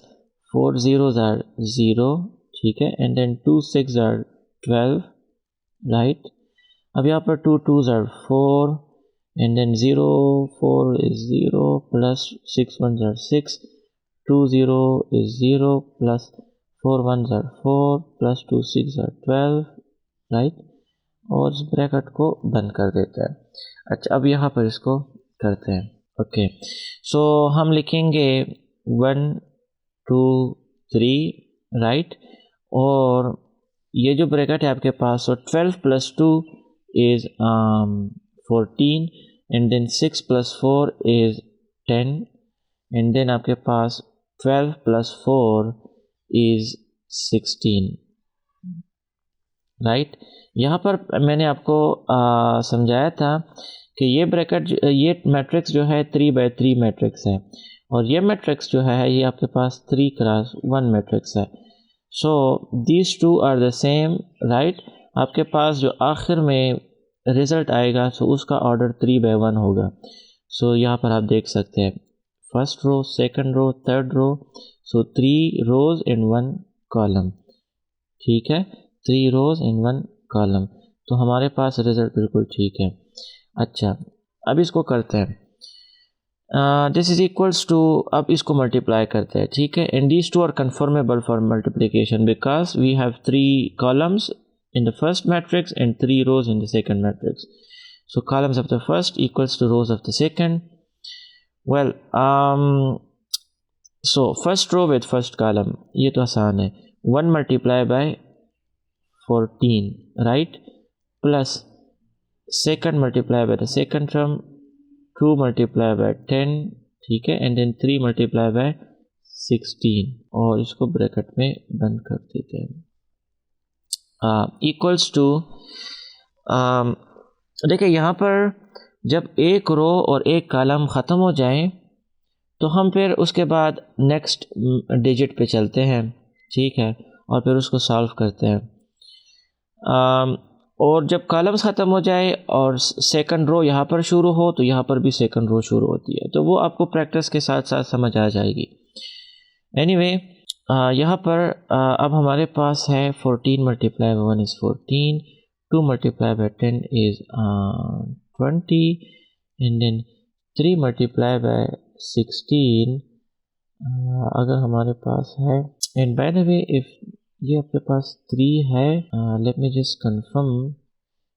4 0s are 0, ठीक है, and then 2 6s are 12, right. अब यहाँ पर 2 2s are 4, and then 0 4 is 0 plus 6 1s are 6, 2 0 is 0 plus 4 1s are 4 plus 2 6 are 12, right, और इस ब्रैकेट को बंद कर देते हैं। अच्छा, अब यहाँ पर इसको करते हैं। ओके, सो हम लिखेंगे 1 2 3, राइट, और ये जो ब्रैकेट है आपके पास, सो 12 plus 2 is 14, and then 6 plus 4 is 10, and then आपके पास 12 plus 4 is 16, राइट। यहाँ पर मैंने आपको समझाया था कि ये ब्रैकेट, ये मैट्रिक्स जो है 3 by 3 मैट्रिक्स है, और ये मैट्रिक्स जो है ये आपके पास 3 x 1 मैट्रिक्स है। So these two are the same, right. आपके पास जो आखिर में रिज़ल्ट आएगा सो उसका ऑर्डर 3 by 1 होगा। सो यहाँ पर आप देख सकते हैं first row, second row, third row, so 3 rows in 1 column, ठीक है, 3 रोज इन 1 कॉलम। तो हमारे पास रिज़ल्ट बिल्कुल ठीक है। अच्छा, अब इसको करते हैं। दिस इज इक्वल्स टू, अब इसको मल्टीप्लाई करते हैं, ठीक है, and these two are conformable for multiplication because we have 3 columns in the first matrix and 3 rows in the second matrix. So columns of the first equals to rows of the second. Well, so first row with first column, ये तो आसान है। 1 multiply by 14, right, plus second multiply by the second term, 2 multiply by 10, ठीक है, and then 3 multiply by 16, और इसको bracket में बंद कर देते हैं। इक्वल्स टू, देखिए यहाँ पर जब एक रो और एक कॉलम ख़त्म हो जाए तो हम फिर उसके बाद नेक्स्ट डिजिट पे चलते हैं, ठीक है, और फिर उसको सॉल्व करते हैं। और जब कॉलम्स ख़त्म हो जाए और सेकंड रो यहाँ पर शुरू हो तो यहाँ पर भी सेकंड रो शुरू होती है, तो वो आपको प्रैक्टिस के साथ साथ समझ आ जाएगी। एनीवे, यहाँ पर अब हमारे पास है 14 multiply by 1 is 14, 2 multiply by 10 is 20, and then 3 multiply by 16 अगर हमारे पास है, and by the way if ये आपके पास 3 है, लेट मी जस्ट कंफर्म,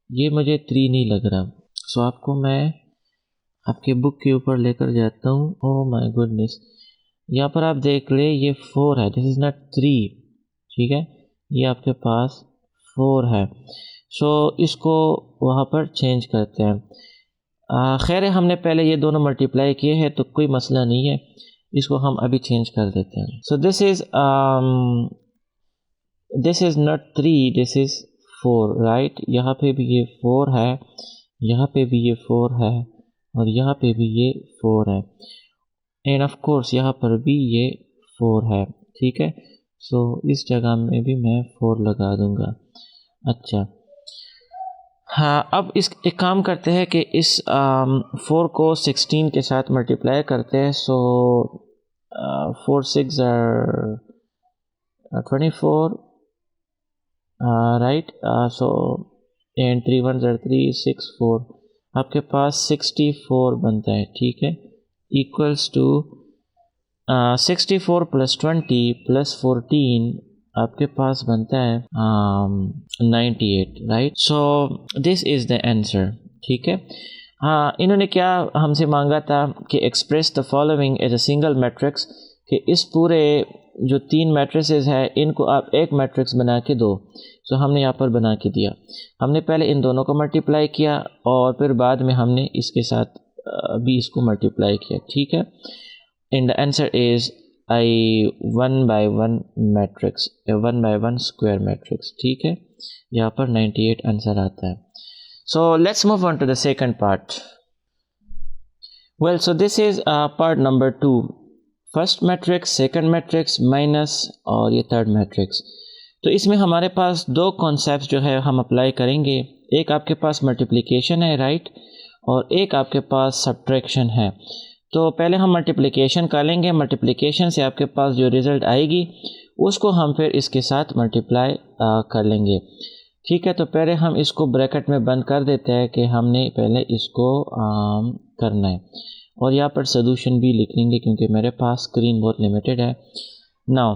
ये मुझे 3 नहीं लग रहा, सो आपको मैं आपके बुक के ऊपर लेकर जाता हूँ। ओह माय गुडनेस, यहाँ पर आप देख ले ये 4 है, दिस इज़ नॉट 3, ठीक है, ये आपके पास 4 है। सो इसको वहाँ पर चेंज करते हैं। खैर है, हमने पहले ये दोनों मल्टीप्लाई किए हैं तो कोई मसला नहीं है, इसको हम अभी चेंज कर देते हैं। So this is this is not 3, this is 4, right. यहाँ पे भी ये 4 है, यहाँ पे भी ये 4 है, और यहाँ पे भी ये 4 है, एंड ऑफ कोर्स यहाँ पर भी ये 4 है, ठीक है। सो इस जगह में भी मैं 4 लगा दूंगा। अच्छा, हाँ, अब इस एक काम करते हैं कि इस 4 को 16 के साथ मल्टीप्लाई करते हैं। सो 4 6 are 24, right. So and 3 1 are 3 6 4, आपके पास 64 बनता है, ठीक है, इक्वल्स टू 64 प्लस 20 प्लस 14 आपके पास बनता है 98, right. So this is the answer, ठीक है। हाँ, इन्होंने क्या हमसे मांगा था कि express the following as a single matrix, कि इस पूरे जो 3 मैट्रिसेस है इनको आप एक मैट्रिक्स बना के दो। सो हमने यहाँ पर बना के दिया। हमने पहले इन दोनों को मल्टीप्लाई किया और फिर बाद में हमने इसके साथ भी इसको मल्टीप्लाई किया, ठीक है। And the answer is I 1 by 1 matrix, 1 by 1 square matrix, ठीक है। यहाँ पर 98 आंसर आता है। So let's move on to the second part. Well, so this is part number 2. First matrix, second matrix, minus और ये third matrix. तो इसमें हमारे पास दो कॉन्सेप्ट्स जो है हम अप्लाई करेंगे। एक आपके पास मल्टीप्लिकेशन है, राइट, और एक आपके पास सब्ट्रैक्शन है। तो पहले हम मल्टीप्लिकेशन कर लेंगे। मल्टीप्लिकेशन से आपके पास जो रिज़ल्ट आएगी उसको हम फिर इसके साथ मल्टीप्लाई कर लेंगे, ठीक है। तो पहले हम इसको ब्रैकेट में बंद कर देते हैं कि हमने पहले इसको करना है, और यहाँ पर सोल्यूशन भी लिख लेंगे क्योंकि मेरे पास स्क्रीन बहुत लिमिटेड है। नाउ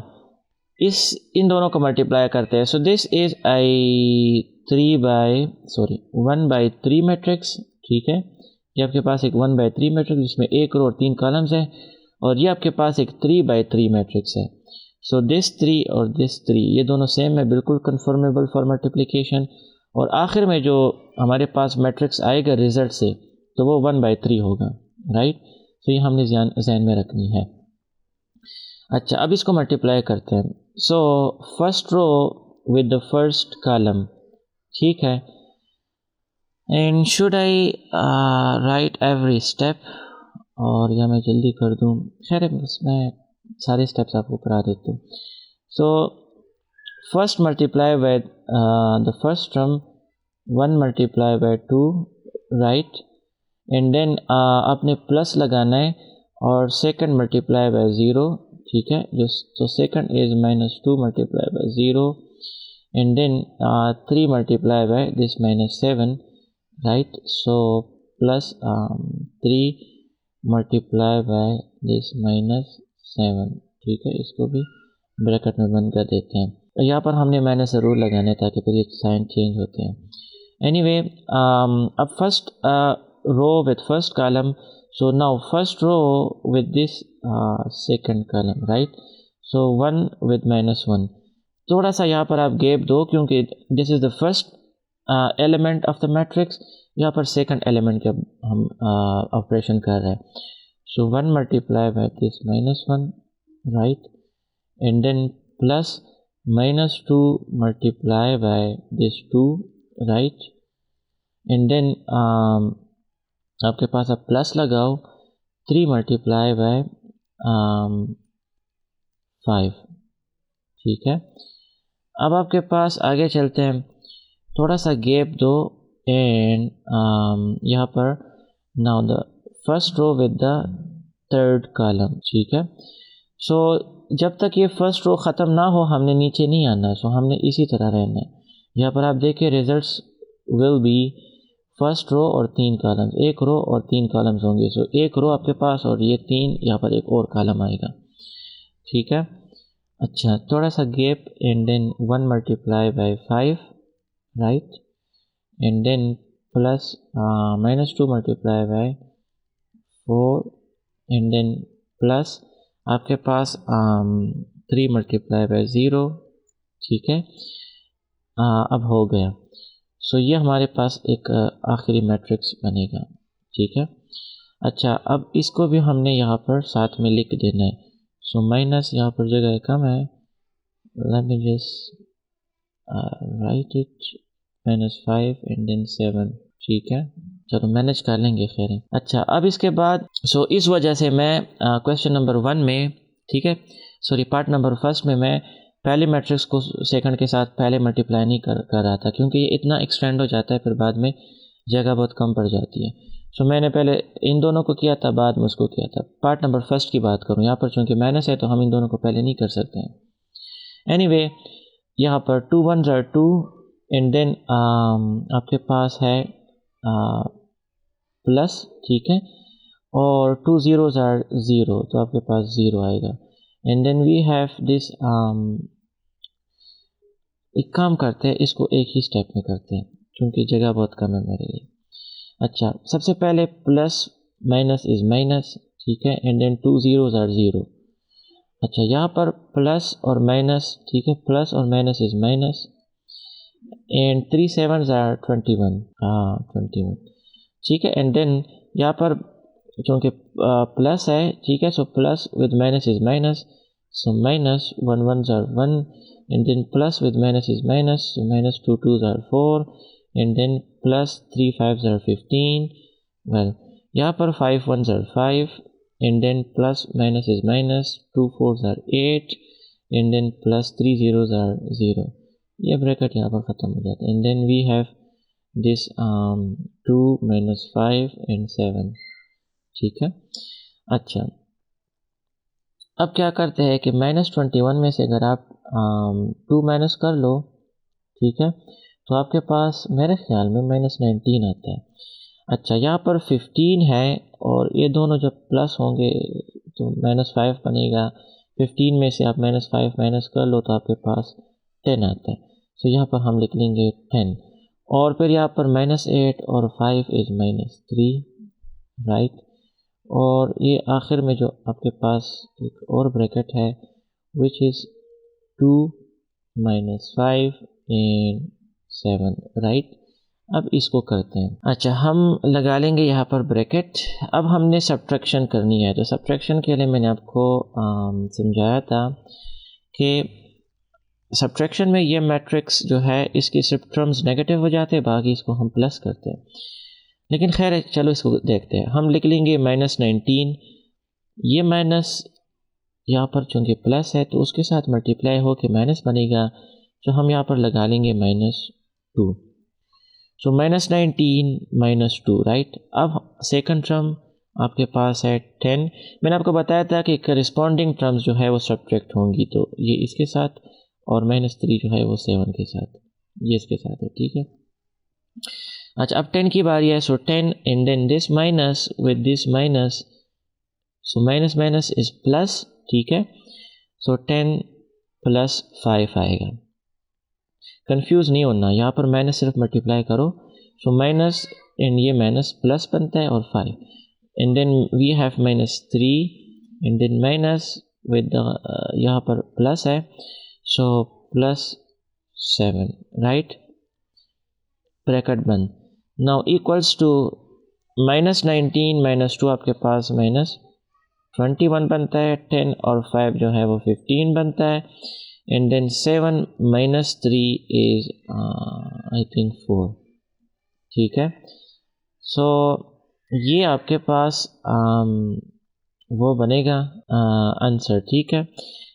इन दोनों को मल्टीप्लाई करते हैं। So this is I 1 by 3 matrix, ठीक है। ये आपके पास एक 1 by 3 मैट्रिक्स जिसमें 1 रो और 3 कॉलम्स है, और ये आपके पास एक 3 by 3 मैट्रिक्स है। सो दिस 3 और दिस 3 ये दोनों सेम है, बिल्कुल कन्फर्मेबल फॉर मल्टीप्लिकेशन। और आखिर में जो हमारे पास मैट्रिक्स आएगा रिजल्ट से, तो वो 1 by 3 होगा, राइट। तो ये हमने ध्यान में रखनी है। अच्छा, अब इसको मल्टीप्लाई करते हैं। So first row with the first column, ठीक है, and should I write every step, और या मैं जल्दी कर दूँ, खैर मैं सारे स्टेप्स आपको करा देता हूँ। So first multiply with the first term 1 multiply by 2, right, and then आपने प्लस लगाना है, और सेकंड मल्टीप्लाई बाय 0, ठीक है। तो second is -2 multiply by 0, and then 3 multiply by this -7, right. So plus 3 multiply by this -7, ठीक है। इसको भी ब्रैकेट में बंद कर देते हैं। यहाँ पर हमने माइनस ज़रूर लगाना है ताकि फिर ये साइन चेंज होते हैं। एनीवे, अब first row with first column, so now first row with this second column, right. So 1 with -1, थोड़ा सा यहाँ पर आप गैप दो क्योंकि this is the first element of the matrix, यहाँ पर सेकंड एलिमेंट का हम ऑपरेशन कर रहे हैं। So 1 multiply by this -1, right, and then plus -2 multiply by this 2, right, and then आपके पास अब प्लस लगाओ 3 मल्टीप्लाई बाय 5, ठीक है। अब आपके पास आगे चलते हैं, थोड़ा सा गैप दो, एंड यहाँ पर now the first row with the third column, ठीक है। सो जब तक ये फर्स्ट रो ख़त्म ना हो हमने नीचे नहीं आना, सो हमने इसी तरह रहना है। यहाँ पर आप देखिए results will be first row और 3 कॉलम्स, एक रो और 3 कॉलम्स होंगे। सो एक रो आपके पास और ये 3, यहाँ पर एक और कॉलम आएगा, ठीक है। अच्छा, थोड़ा सा gap, and then 1 multiply by 5, right, and then plus -2 multiply by 4, and then plus आपके पास 3 मल्टीप्लाई बाय 0, ठीक है। अब हो गया। सो ये हमारे पास एक आखिरी मैट्रिक्स बनेगा, ठीक है। अच्छा, अब इसको भी हमने यहाँ पर साथ में लिख देना है। सो माइनस यहाँ पर जगह कम है, let me just write it -5 and then 7, ठीक है, चलो मैनेज कर लेंगे, खैर है। अच्छा, अब इसके बाद इस वजह से मैं क्वेश्चन नंबर 1 में, ठीक है, सॉरी पार्ट नंबर फर्स्ट में मैं पहले मैट्रिक्स को सेकंड के साथ पहले मल्टीप्लाई नहीं कर रहा था, क्योंकि ये इतना एक्सटेंड हो जाता है, फिर बाद में जगह बहुत कम पड़ जाती है। मैंने पहले इन दोनों को किया था, बाद में उसको किया था। पार्ट नंबर फर्स्ट की बात करूँ, यहाँ पर चूँकि माइनस है तो हम इन दोनों को पहले नहीं कर सकते हैं। एनीवे, यहाँ पर 2 1s are 2 एंड देन आपके पास है प्लस, ठीक है, और 2 zeros are 0, तो आपके पास 0 आएगा। And then we have this, एक काम करते हैं, इसको एक ही स्टेप में करते हैं क्योंकि जगह बहुत कम है मेरे लिए। अच्छा, सबसे पहले प्लस माइनस इज माइनस, ठीक है, एंड देन 2 zeros are 0। अच्छा, यहाँ पर प्लस और माइनस, ठीक है, प्लस और minus is minus, and 3 7s are 21, हाँ 21, ठीक है। एंड देन यहाँ पर चूँकि प्लस है, ठीक है, so plus with minus is minus, so minus 1 1s are 1, and then plus with minus is minus, so minus 2 2s are 4, and then plus 3 5s are 15। Well, यहाँ पर 5 1s are 5, and then plus minus is minus, 2 4s are 8, and then plus 3 zeros are 0। ये bracket यहाँ पर ख़त्म हो जाता है, and then we have this 2 -5 and 7, ठीक है। अच्छा, अब क्या करते हैं कि -21 में से अगर आप 2 माइनस कर लो, ठीक है, तो आपके पास मेरे ख्याल में -19 आता है। अच्छा, यहाँ पर 15 है और ये दोनों जब प्लस होंगे तो -5 बनेगा। 15 में से आप -5 माइनस कर लो तो आपके पास 10 आता है। यहाँ पर हम लिख लेंगे 10, और फिर यहाँ पर -8 और 5 इज -3, राइट। और ये आखिर में जो आपके पास एक और ब्रैकेट है विच इज़ 2 -5 एंड 7, राइट। अब इसको करते हैं। अच्छा, हम लगा लेंगे यहाँ पर ब्रैकेट। अब हमने सब्ट्रैक्शन करनी है, तो सब्ट्रैक्शन के लिए मैंने आपको समझाया था कि सब्ट्रैक्शन में ये मैट्रिक्स जो है इसकी सिर्फ टर्म्स नेगेटिव हो जाते हैं, बाकी इसको हम प्लस करते हैं। लेकिन खैर चलो इसको देखते हैं। हम लिख लेंगे -19, ये माइनस यहाँ पर चूँकि प्लस है तो उसके साथ मल्टीप्लाई हो के माइनस बनेगा, तो हम यहाँ पर लगा लेंगे -2। सो -19 -2, राइट। अब सेकंड टर्म आपके पास है 10। मैंने आपको बताया था कि करस्पॉन्डिंग टर्म्स जो है वो सब्ट्रैक्ट होंगी, तो ये इसके साथ, और -3 जो है वो 7 के साथ, ये इसके साथ है, ठीक है। अच्छा, अब 10 की बारी है। So 10 and then this minus with this minus, so minus minus is plus, ठीक है। सो 10 + 5 आएगा। कंफ्यूज नहीं होना, यहाँ पर माइनस सिर्फ मल्टीप्लाई करो। सो माइनस एंड ये माइनस प्लस बनता है, और 5, and then we have -3 and then minus with यहाँ पर प्लस है, सो +7, राइट, ब्रैकेट बंद। नाउ इक्वल्स टू -19 -2 आपके पास -21 बनता है, 10 और 5 जो है वो 15 बनता है, and then 7 -3 is I think 4, ठीक है। सो ये आपके पास वो बनेगा आंसर, ठीक है।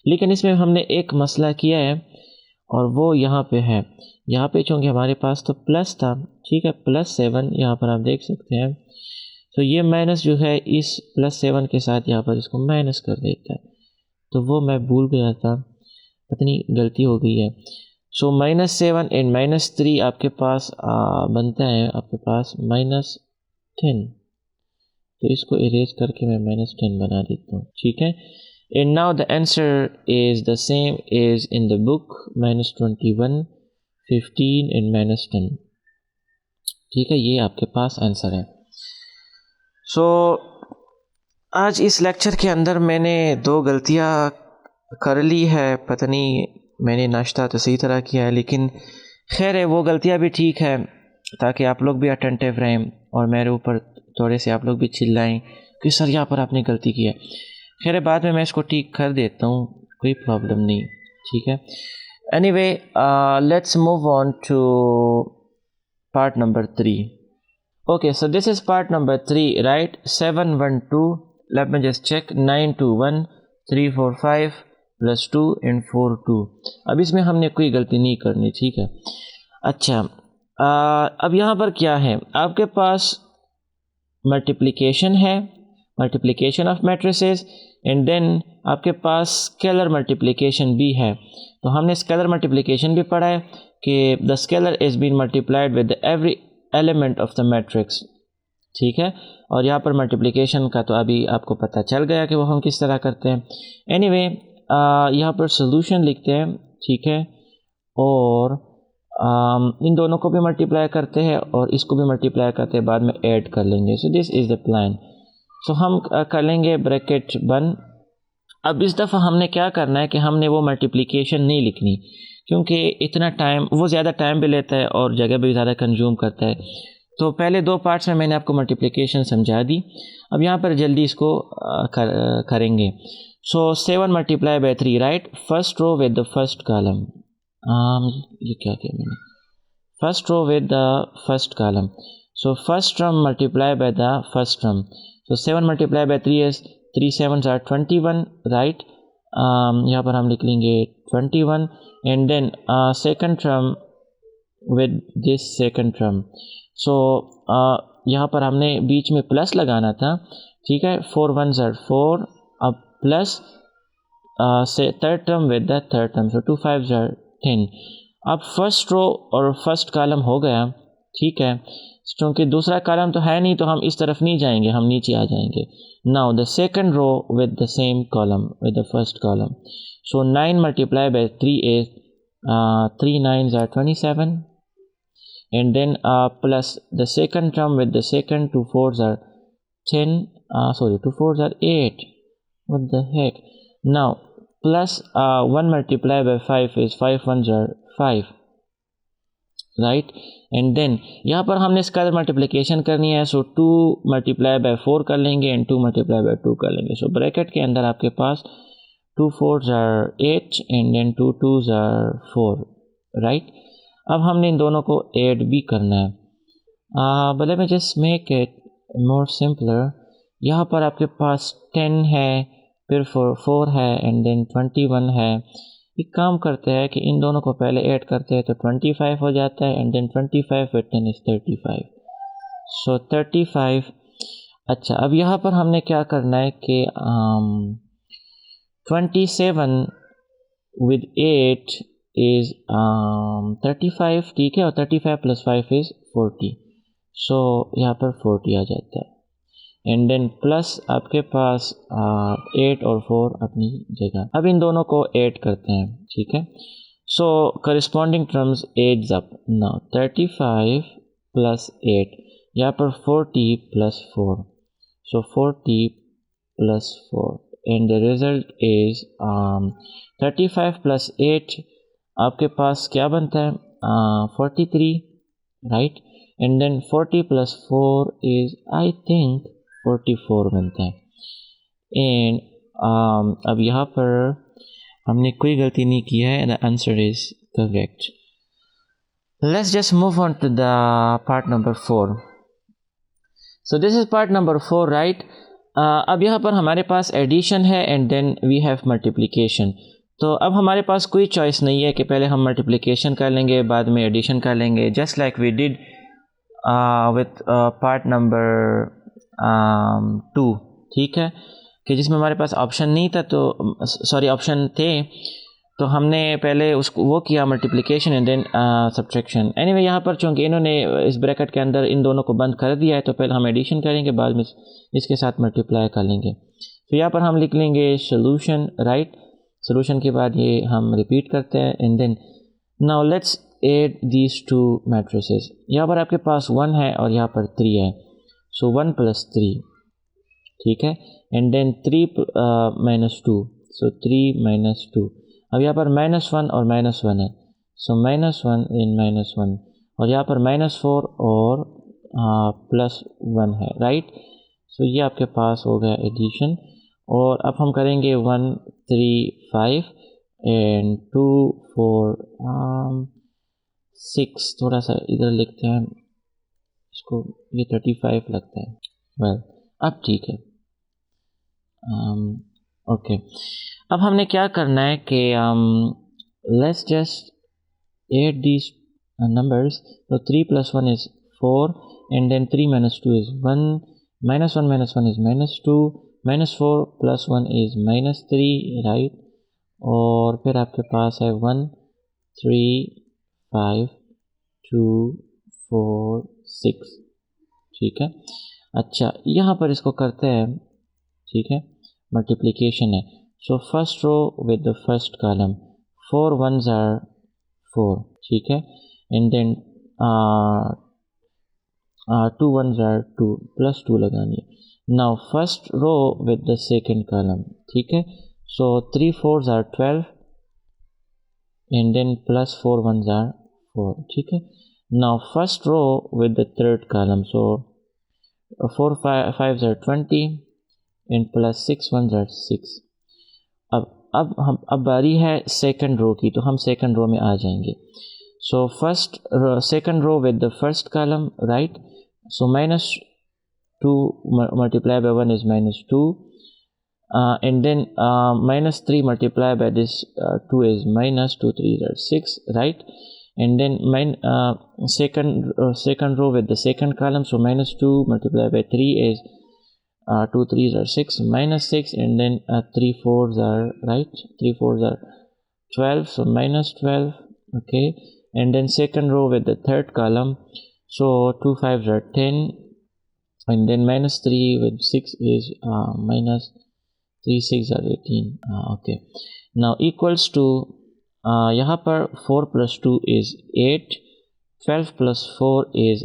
लेकिन इसमें हमने एक मसला किया है, और वो यहाँ पे है। यहाँ पे चूँकि हमारे पास तो प्लस था, ठीक है, +7 यहाँ पर आप देख सकते हैं। तो ये माइनस जो है इस +7 के साथ यहाँ पर इसको माइनस कर देता है, तो वो मैं भूल गया था, पता नहीं गलती हो गई है। सो -7 एंड -3 आपके पास बनता है आपके पास -10, तो इसको इरेज करके मैं -10 बना देता हूँ, ठीक है। And now the answer is the same as in the book, -21, 15 and -10, ठीक है। ये आपके पास आंसर है। आज इस लेक्चर के अंदर मैंने 2 गलतियाँ कर ली है, पता नहीं मैंने नाश्ता तो सही तरह किया है, लेकिन खैर है, वो गलतियाँ भी ठीक है ताकि आप लोग भी अटेंटिव रहें और मेरे ऊपर थोड़े से आप लोग भी चिल्लाएं कि सर यहाँ पर आपने गलती की है। खैर बाद में मैं इसको ठीक कर देता हूँ, कोई प्रॉब्लम नहीं, ठीक है। Anyway, let's move on to part number 3. Okay, so this is part number 3, right? 712, let me just check, 921 345 plus 2 and 4 2. अब इसमें हमने कोई गलती नहीं करनी, ठीक है। अच्छा, अब यहाँ पर क्या है, आपके पास मल्टीप्लिकेशन है, multiplication of matrices, and then आपके पास स्केलर मल्टीप्लिकेशन भी है। तो हमने स्केलर मल्टीप्लिकेशन भी पढ़ा है कि the scalar is been multiplied with every element of the matrix, ठीक है। और यहाँ पर मल्टीप्लिकेशन का तो अभी आपको पता चल गया कि वो हम किस तरह करते हैं। एनीवे, यहाँ पर सोल्यूशन लिखते हैं, ठीक है, और इन दोनों को भी मल्टीप्लाई करते हैं और इसको भी मल्टीप्लाई करते हैं, बाद में ऐड कर लेंगे। So this is the plan. So हम कर लेंगे ब्रैकेट 1। अब इस दफ़ा हमने क्या करना है कि हमने वो मल्टीप्लिकेशन नहीं लिखनी, क्योंकि इतना टाइम, वो ज़्यादा टाइम भी लेता है और जगह भी ज़्यादा कंज्यूम करता है। तो पहले 2 पार्ट्स में मैंने आपको मल्टीप्लिकेशन समझा दी, अब यहाँ पर जल्दी इसको करेंगे। So 7 multiply by 3, right, first row with the first column. ये क्या किया मैंने, first row with the first column. So first term multiply by the first term. So 7 multiply by 3 is 3 7s are 21, right. यहाँ पर हम लिख लेंगे 21, and then second term with this second term. So यहाँ पर हमने बीच में प्लस लगाना था, ठीक है। 4 1s are 4, अब प्लस से third term with the third term, so 2 5s are 10। अब फर्स्ट रो और फर्स्ट कॉलम हो गया, ठीक है। क्योंकि दूसरा कॉलम तो है नहीं तो हम इस तरफ नहीं जाएंगे, हम नीचे आ जाएंगे। Now the second row with the same column with the first column. So 9 multiply by 3 is 3 9s are 27, and then plus the second term with the second 2 4s are 10, 2 4s are 8, what the heck. Now plus 1 multiplied by 5 is 5 1s are 5, right. And then यहाँ पर हमने इसका multiplication करनी है, सो 2 multiply by 4 कर लेंगे and 2 multiply by 2 कर लेंगे। सो ब्रैकेट के अंदर आपके पास 2 4s are 8 and then 2 2s are 4, right. अब हमने इन दोनों को ऐड भी करना है, but let me just make it more simpler. यहाँ पर आपके पास 10 है, फिर 4 है, एंड देन 21 है। एक काम करते हैं कि इन दोनों को पहले ऐड करते हैं तो 25 हो जाता है, एंड देन 25 with 10 is 35, सो 35। अच्छा, अब यहाँ पर हमने क्या करना है कि 27 with 8 is 35, ठीक है, और 35 plus 5 is 40, सो यहाँ पर 40 आ जाता है। एंड देन प्लस आपके पास 8 और 4 अपनी जगह। अब इन दोनों को ऐड करते हैं, ठीक है। So corresponding terms adds up. Now 35 plus 8, यहाँ पर 40 plus 4, so 40 plus 4, and the result is 35 plus 8 आपके पास क्या बनता है, 43, right. And then 40 plus 4 is I think 44 बनता है। एंड अब यहाँ पर हमने कोई गलती नहीं की है, the answer is correct. Let's just move on to the part number 4। So this is part number 4, right. अब यहाँ पर हमारे पास एडिशन है and then we have multiplication. तो अब हमारे पास कोई चॉइस नहीं है कि पहले हम मल्टीप्लिकेशन कर लेंगे बाद में एडिशन कर लेंगे, just like we did with part number 2, ठीक है, कि जिसमें हमारे पास ऑप्शन नहीं था, तो सॉरी ऑप्शन थे, तो हमने पहले उसको वो किया multiplication and then subtraction. Anyway, यहाँ पर चूँकि इन्होंने इस ब्रैकेट के अंदर इन दोनों को बंद कर दिया है तो पहले हम एडिशन करेंगे, बाद में इसके साथ मल्टीप्लाई कर लेंगे। तो यहाँ पर हम लिख लेंगे सोल्यूशन, राइट। सोल्यूशन के बाद ये हम रिपीट करते हैं and then now let's add these two matrices. यहाँ पर आपके पास 1 है और यहाँ पर 3 है, सो 1 + 3, ठीक है, एंड देन 3 - 2, सो 3 - 2। अब यहाँ पर -1 और -1 है, सो -1 इन -1, और यहाँ पर -4 और +1 है, राइट। सो ये आपके पास हो गया एडिशन। और अब हम करेंगे 1 3 5 एंड 2 4 6, थोड़ा सा इधर लिखते हैं इसको, ये 35 लगता है। वेल अब ठीक है। ओके, अब हमने क्या करना है कि let's just add these numbers. So 3 plus 1 is 4, and then 3 minus 2 is 1, minus 1 is minus 2, minus 4 plus 1 is minus 3, right? और फिर आपके पास है 1 3 5 2 4 6, ठीक है। अच्छा, यहाँ पर इसको करते हैं, ठीक है, मल्टीप्लिकेशन है। So first row with the first column, 4 1s are 4, ठीक है, and then 2 1s are 2, plus 2 लगानी है। now first row with the second column, ठीक है, so 3 4s are 12, and then plus 4 1s are 4, ठीक है। now first row with the third column, so 4 5s are 20, and plus 6 1s are 6। अब बारी है second row की, तो हम सेकंड रो में आ जाएंगे। So second row with the first column, right? So minus 2 multiplied by 1 is minus 2, and then minus 3 multiplied by this 2 is minus 2 3s are 6, right? And then second row with the second column, so minus 2 multiplied by 3 is 2 3s are 6, minus 6, and then 3 4s are, right, 3 4s are 12, so minus 12, okay. And then second row with the third column, so 2 5s are 10, and then minus 3 with 6 is minus 3 6 are 18, okay. now equals to यहाँ पर 4 plus 2 is 8, 12 plus 4 is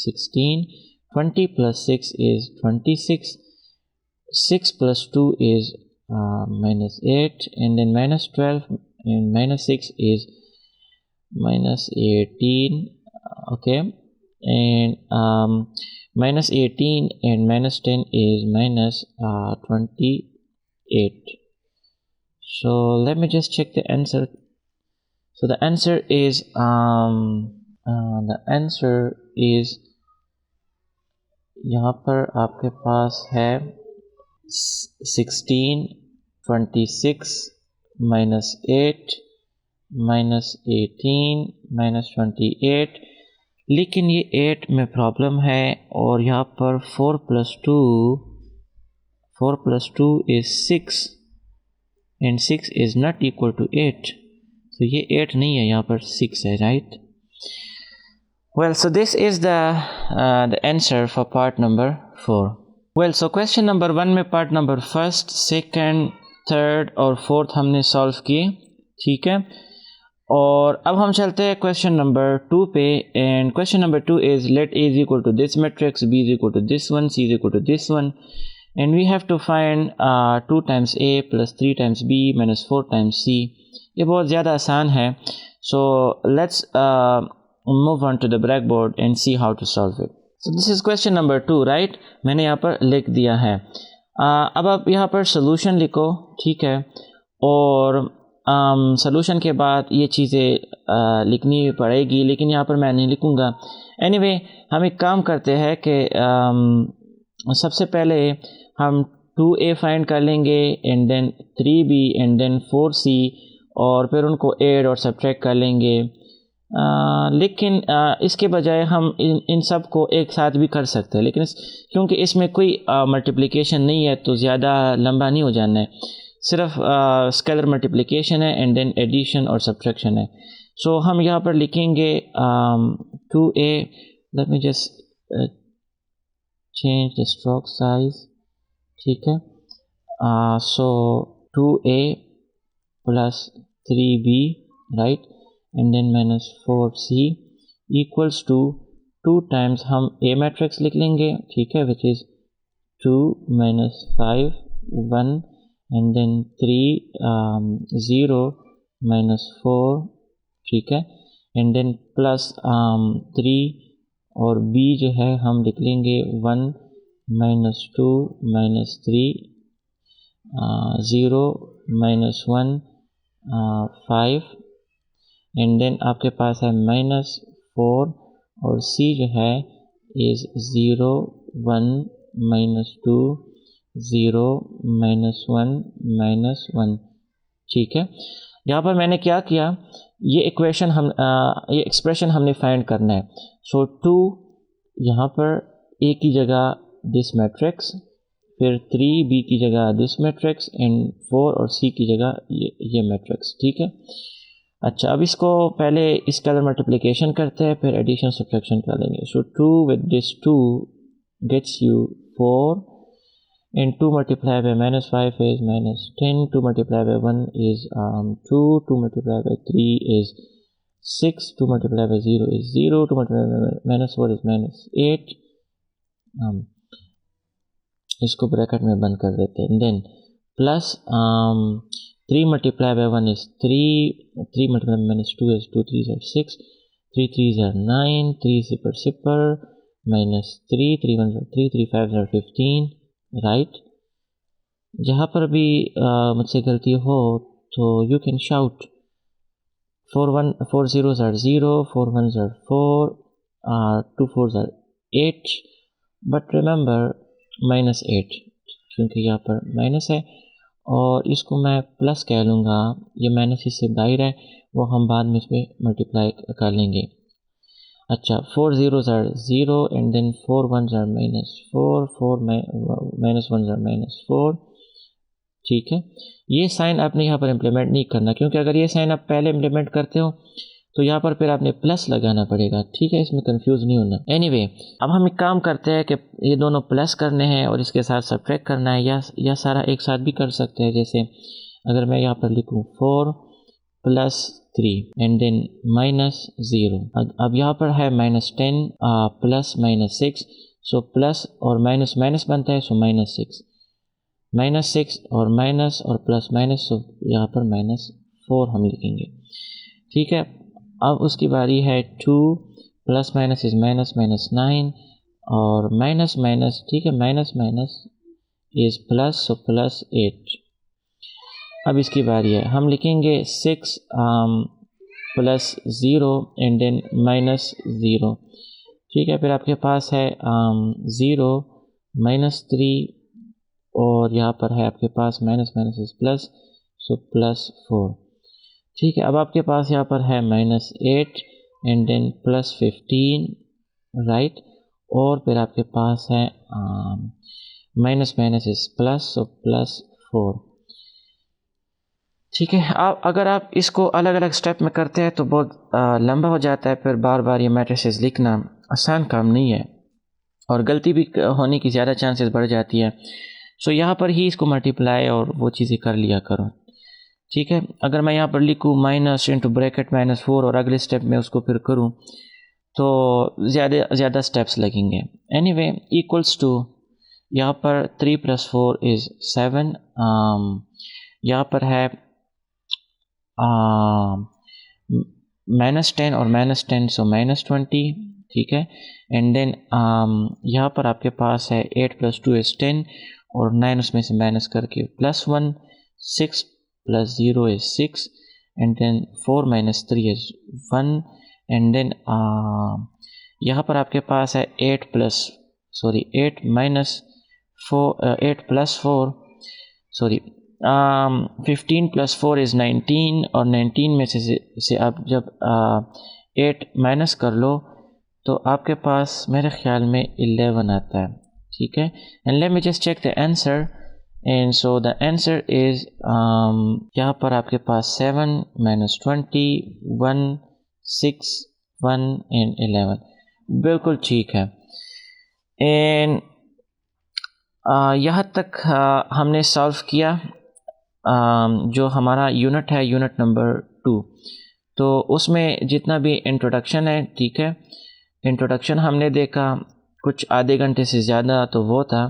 16, 20 plus 6 is 26, 6 plus 2 is minus 8, and then minus 12 and minus 6 is minus 18, okay, and minus 18 and minus 10 is minus 28. so let me just check the answer. so the answer is यहाँ पर आपके पास है 16 26 minus 8 minus 18 minus 28, लेकिन ये 8 में problem है, और यहाँ पर 4 plus 2 is 6, and 6 is not equal to 8, so ये 8 नहीं है, यहाँ पर 6 है, right? well, so this is the answer for part number 4. well, so question number 1 में part number first, second, third और fourth हमने solve किए, ठीक है। और अब हम चलते हैं क्वेश्चन नंबर 2 पे, and question number 2 is let A is equal to this matrix, B is equal to this one, C is equal to this one, and we have to find 2 times a plus 3 times b minus 4 times c। ये बहुत ज़्यादा आसान है, so let's move on to the blackboard and see how to solve it. So this is question number 2, right, मैंने यहाँ पर लिख दिया है। अब आप यहाँ पर सोल्यूशन लिखो, ठीक है, और सॉल्यूशन के बाद ये चीज़ें लिखनी पड़ेगी, लेकिन यहाँ पर मैं नहीं लिखूँगा। एनीवे, हम एक काम करते हैं कि सबसे पहले हम 2a फाइंड कर लेंगे, and then 3b and then 4c, और फिर उनको ऐड और सब्ट्रैक्ट कर लेंगे। लेकिन इसके बजाय हम इन सब को एक साथ भी कर सकते हैं, लेकिन क्योंकि इसमें कोई मल्टीप्लिकेशन नहीं है तो ज़्यादा लंबा नहीं हो जाना है, सिर्फ स्केलर मल्टीप्लिकेशन है एंड देन एडिशन और सब्ट्रैक्शन है। सो हम यहाँ पर लिखेंगे 2a, let me just change the stroke size, ठीक है। So 2a plus 3b, right, and then minus 4c equals to 2 times हम a मैट्रिक्स लिख लेंगे, ठीक है, which is 2 minus 5 1 and then 3 0 minus 4, ठीक है, and then plus 3, और b जो है हम लिख लेंगे 1 minus 2 minus 3 0 minus 1 5 and then आपके पास है -4 और C जो है इज़ 0 1 -2 0 -1 -1। ठीक है, यहाँ पर मैंने क्या किया, ये एक्सप्रेशन हमने फाइंड करना है। सो 2 यहाँ पर A की जगह दिस मैट्रिक्स, फिर 3 B की जगह दिस मैट्रिक्स एंड 4 और C की जगह ये मैट्रिक्स। ठीक है, अच्छा अब इसको पहले इसके अंदर मल्टीप्लिकेशन करते हैं, फिर एडिशन सब्ट्रैक्शन कर लेंगे। So 2 with this 2 gets you 4 and 2 multiplied by -5 is -10, 2 multiplied by 1 is 2, 2 multiplied by 3 is 6, 2 multiplied by 0 is 0, 2 multiplied by -4 is -8। इसको ब्रैकेट में बंद कर देते हैं। Then plus 3 multiplied by 1 is 3, 3 multiplied by -2 is 2 3s are 6, 3 3s are 9, 3 zipper zipper -3, 3 1s are 3, 3 5s are 15। Right, जहाँ पर भी मुझसे गलती हो तो you can shout. 4 zeros are 0, 4 1s are 4, 2 4s are 8, but remember -8 क्योंकि यहाँ पर माइनस है और इसको मैं प्लस कह लूँगा, ये माइनस इससे बाहर है, वो हम बाद में इस पर मल्टीप्लाई कर लेंगे। अच्छा 4 zeros are 0 and then 4 1s are -4, 4 -1s are -4। ठीक है, ये साइन आपने यहाँ पर इम्प्लीमेंट नहीं करना, क्योंकि अगर ये साइन आप पहले इम्प्लीमेंट करते हो तो यहाँ पर फिर आपने प्लस लगाना पड़ेगा। ठीक है, इसमें कंफ्यूज नहीं होना। एनीवे, अब हम एक काम करते हैं कि ये दोनों प्लस करने हैं और इसके साथ सब्ट्रैक्ट करना है, या सारा एक साथ भी कर सकते हैं। जैसे अगर मैं यहाँ पर लिखूँ 4 + 3 एंड देन -0, अब यहाँ पर है -10 प्लस -6, सो प्लस और माइनस माइनस बनता है, सो -6 और माइनस और प्लस माइनस, सो यहाँ पर -4 हम लिखेंगे। ठीक है, अब उसकी बारी है 2 + - इज -9 और माइनस माइनस, ठीक है, माइनस माइनस इज प्लस, सो +8। अब इसकी बारी है, हम लिखेंगे 6 + 0 एंड देन -0। ठीक है, फिर आपके पास है 0 -3 और यहाँ पर है आपके पास माइनस माइनस इज प्लस, सो +4। ठीक है, अब आपके पास यहाँ पर है -8 एंड देन +15, राइट, और फिर आपके पास है माइनस माइनस इज प्लस, सो +4। ठीक है, अगर आप इसको अलग अलग स्टेप में करते हैं तो बहुत लंबा हो जाता है, फिर बार बार ये मैट्रिसेस लिखना आसान काम नहीं है और गलती भी होने की ज़्यादा चांसेस बढ़ जाती है। सो यहाँ पर ही इसको मल्टीप्लाई और वो चीज़ें कर लिया करो। ठीक है, अगर मैं यहाँ पर लिखूँ माइनस इंटू ब्रैकेट -4 और अगले स्टेप में उसको फिर करूँ तो ज़्यादा स्टेप्स लगेंगे। एनीवे, इक्वल्स टू यहाँ पर 3 + 4 इज़ 7, यहाँ पर है -10 और -10, सो -20। ठीक है, एंड देन यहाँ पर आपके पास है 8 + 2 इज़ 10 और 9 उसमें से माइनस करके +1, 6 + 0 is 6 and then 4 - 3 is 1 and then यहाँ पर आपके पास है 8 + 4 15 + 4 इज़ 19 और 19 में से आप जब 8 माइनस कर लो तो आपके पास मेरे ख्याल में 11 आता है। ठीक है, and let me just check the answer, and so the answer is यहाँ पर आपके पास 7 - 20 1 6 1 एंड 11 बिल्कुल ठीक है। एंड यहाँ तक हमने सॉल्व किया जो हमारा यूनिट है, यूनिट नंबर 2, तो उसमें जितना भी इंट्रोडक्शन है, ठीक है, इंट्रोडक्शन हमने देखा कुछ आधे घंटे से ज़्यादा तो वो था।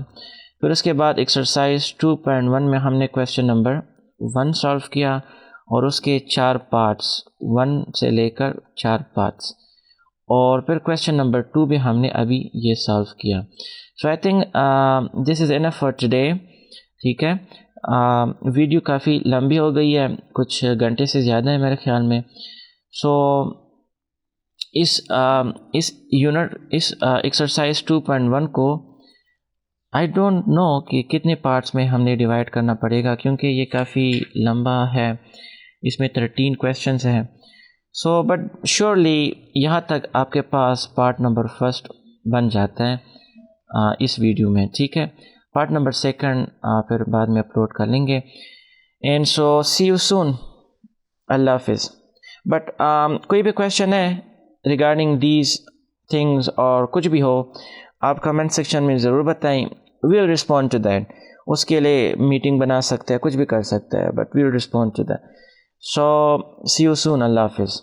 फिर उसके बाद एक्सरसाइज 2.1 में हमने क्वेश्चन नंबर 1 सॉल्व किया और उसके 4 पार्ट्स, 1 से लेकर 4 पार्ट्स, और फिर क्वेश्चन नंबर 2 भी हमने अभी ये सॉल्व किया। So I think this is enough for today. ठीक है, वीडियो काफ़ी लंबी हो गई है, कुछ घंटे से ज़्यादा है मेरे ख्याल में। सो इस एक्सरसाइज 2.1 को आई डोंट नो कि कितने पार्ट्स में हमने डिवाइड करना पड़ेगा, क्योंकि ये काफ़ी लंबा है, इसमें 13 क्वेश्चंस हैं। सो बट श्योरली यहाँ तक आपके पास पार्ट नंबर फर्स्ट बन जाता है इस वीडियो में, ठीक है। पार्ट नंबर सेकंड फिर बाद में अपलोड कर लेंगे। And so see you soon, अल्लाह हाफिज़। बट कोई भी क्वेश्चन है रिगार्डिंग दीज थिंग्स और कुछ भी हो, आप कमेंट सेक्शन में ज़रूर बताएं, we will respond to that. उसके लिए मीटिंग बना सकते हैं, कुछ भी कर सकते हैं, but we will respond to that. So see you soon, अल्लाह हाफिज़।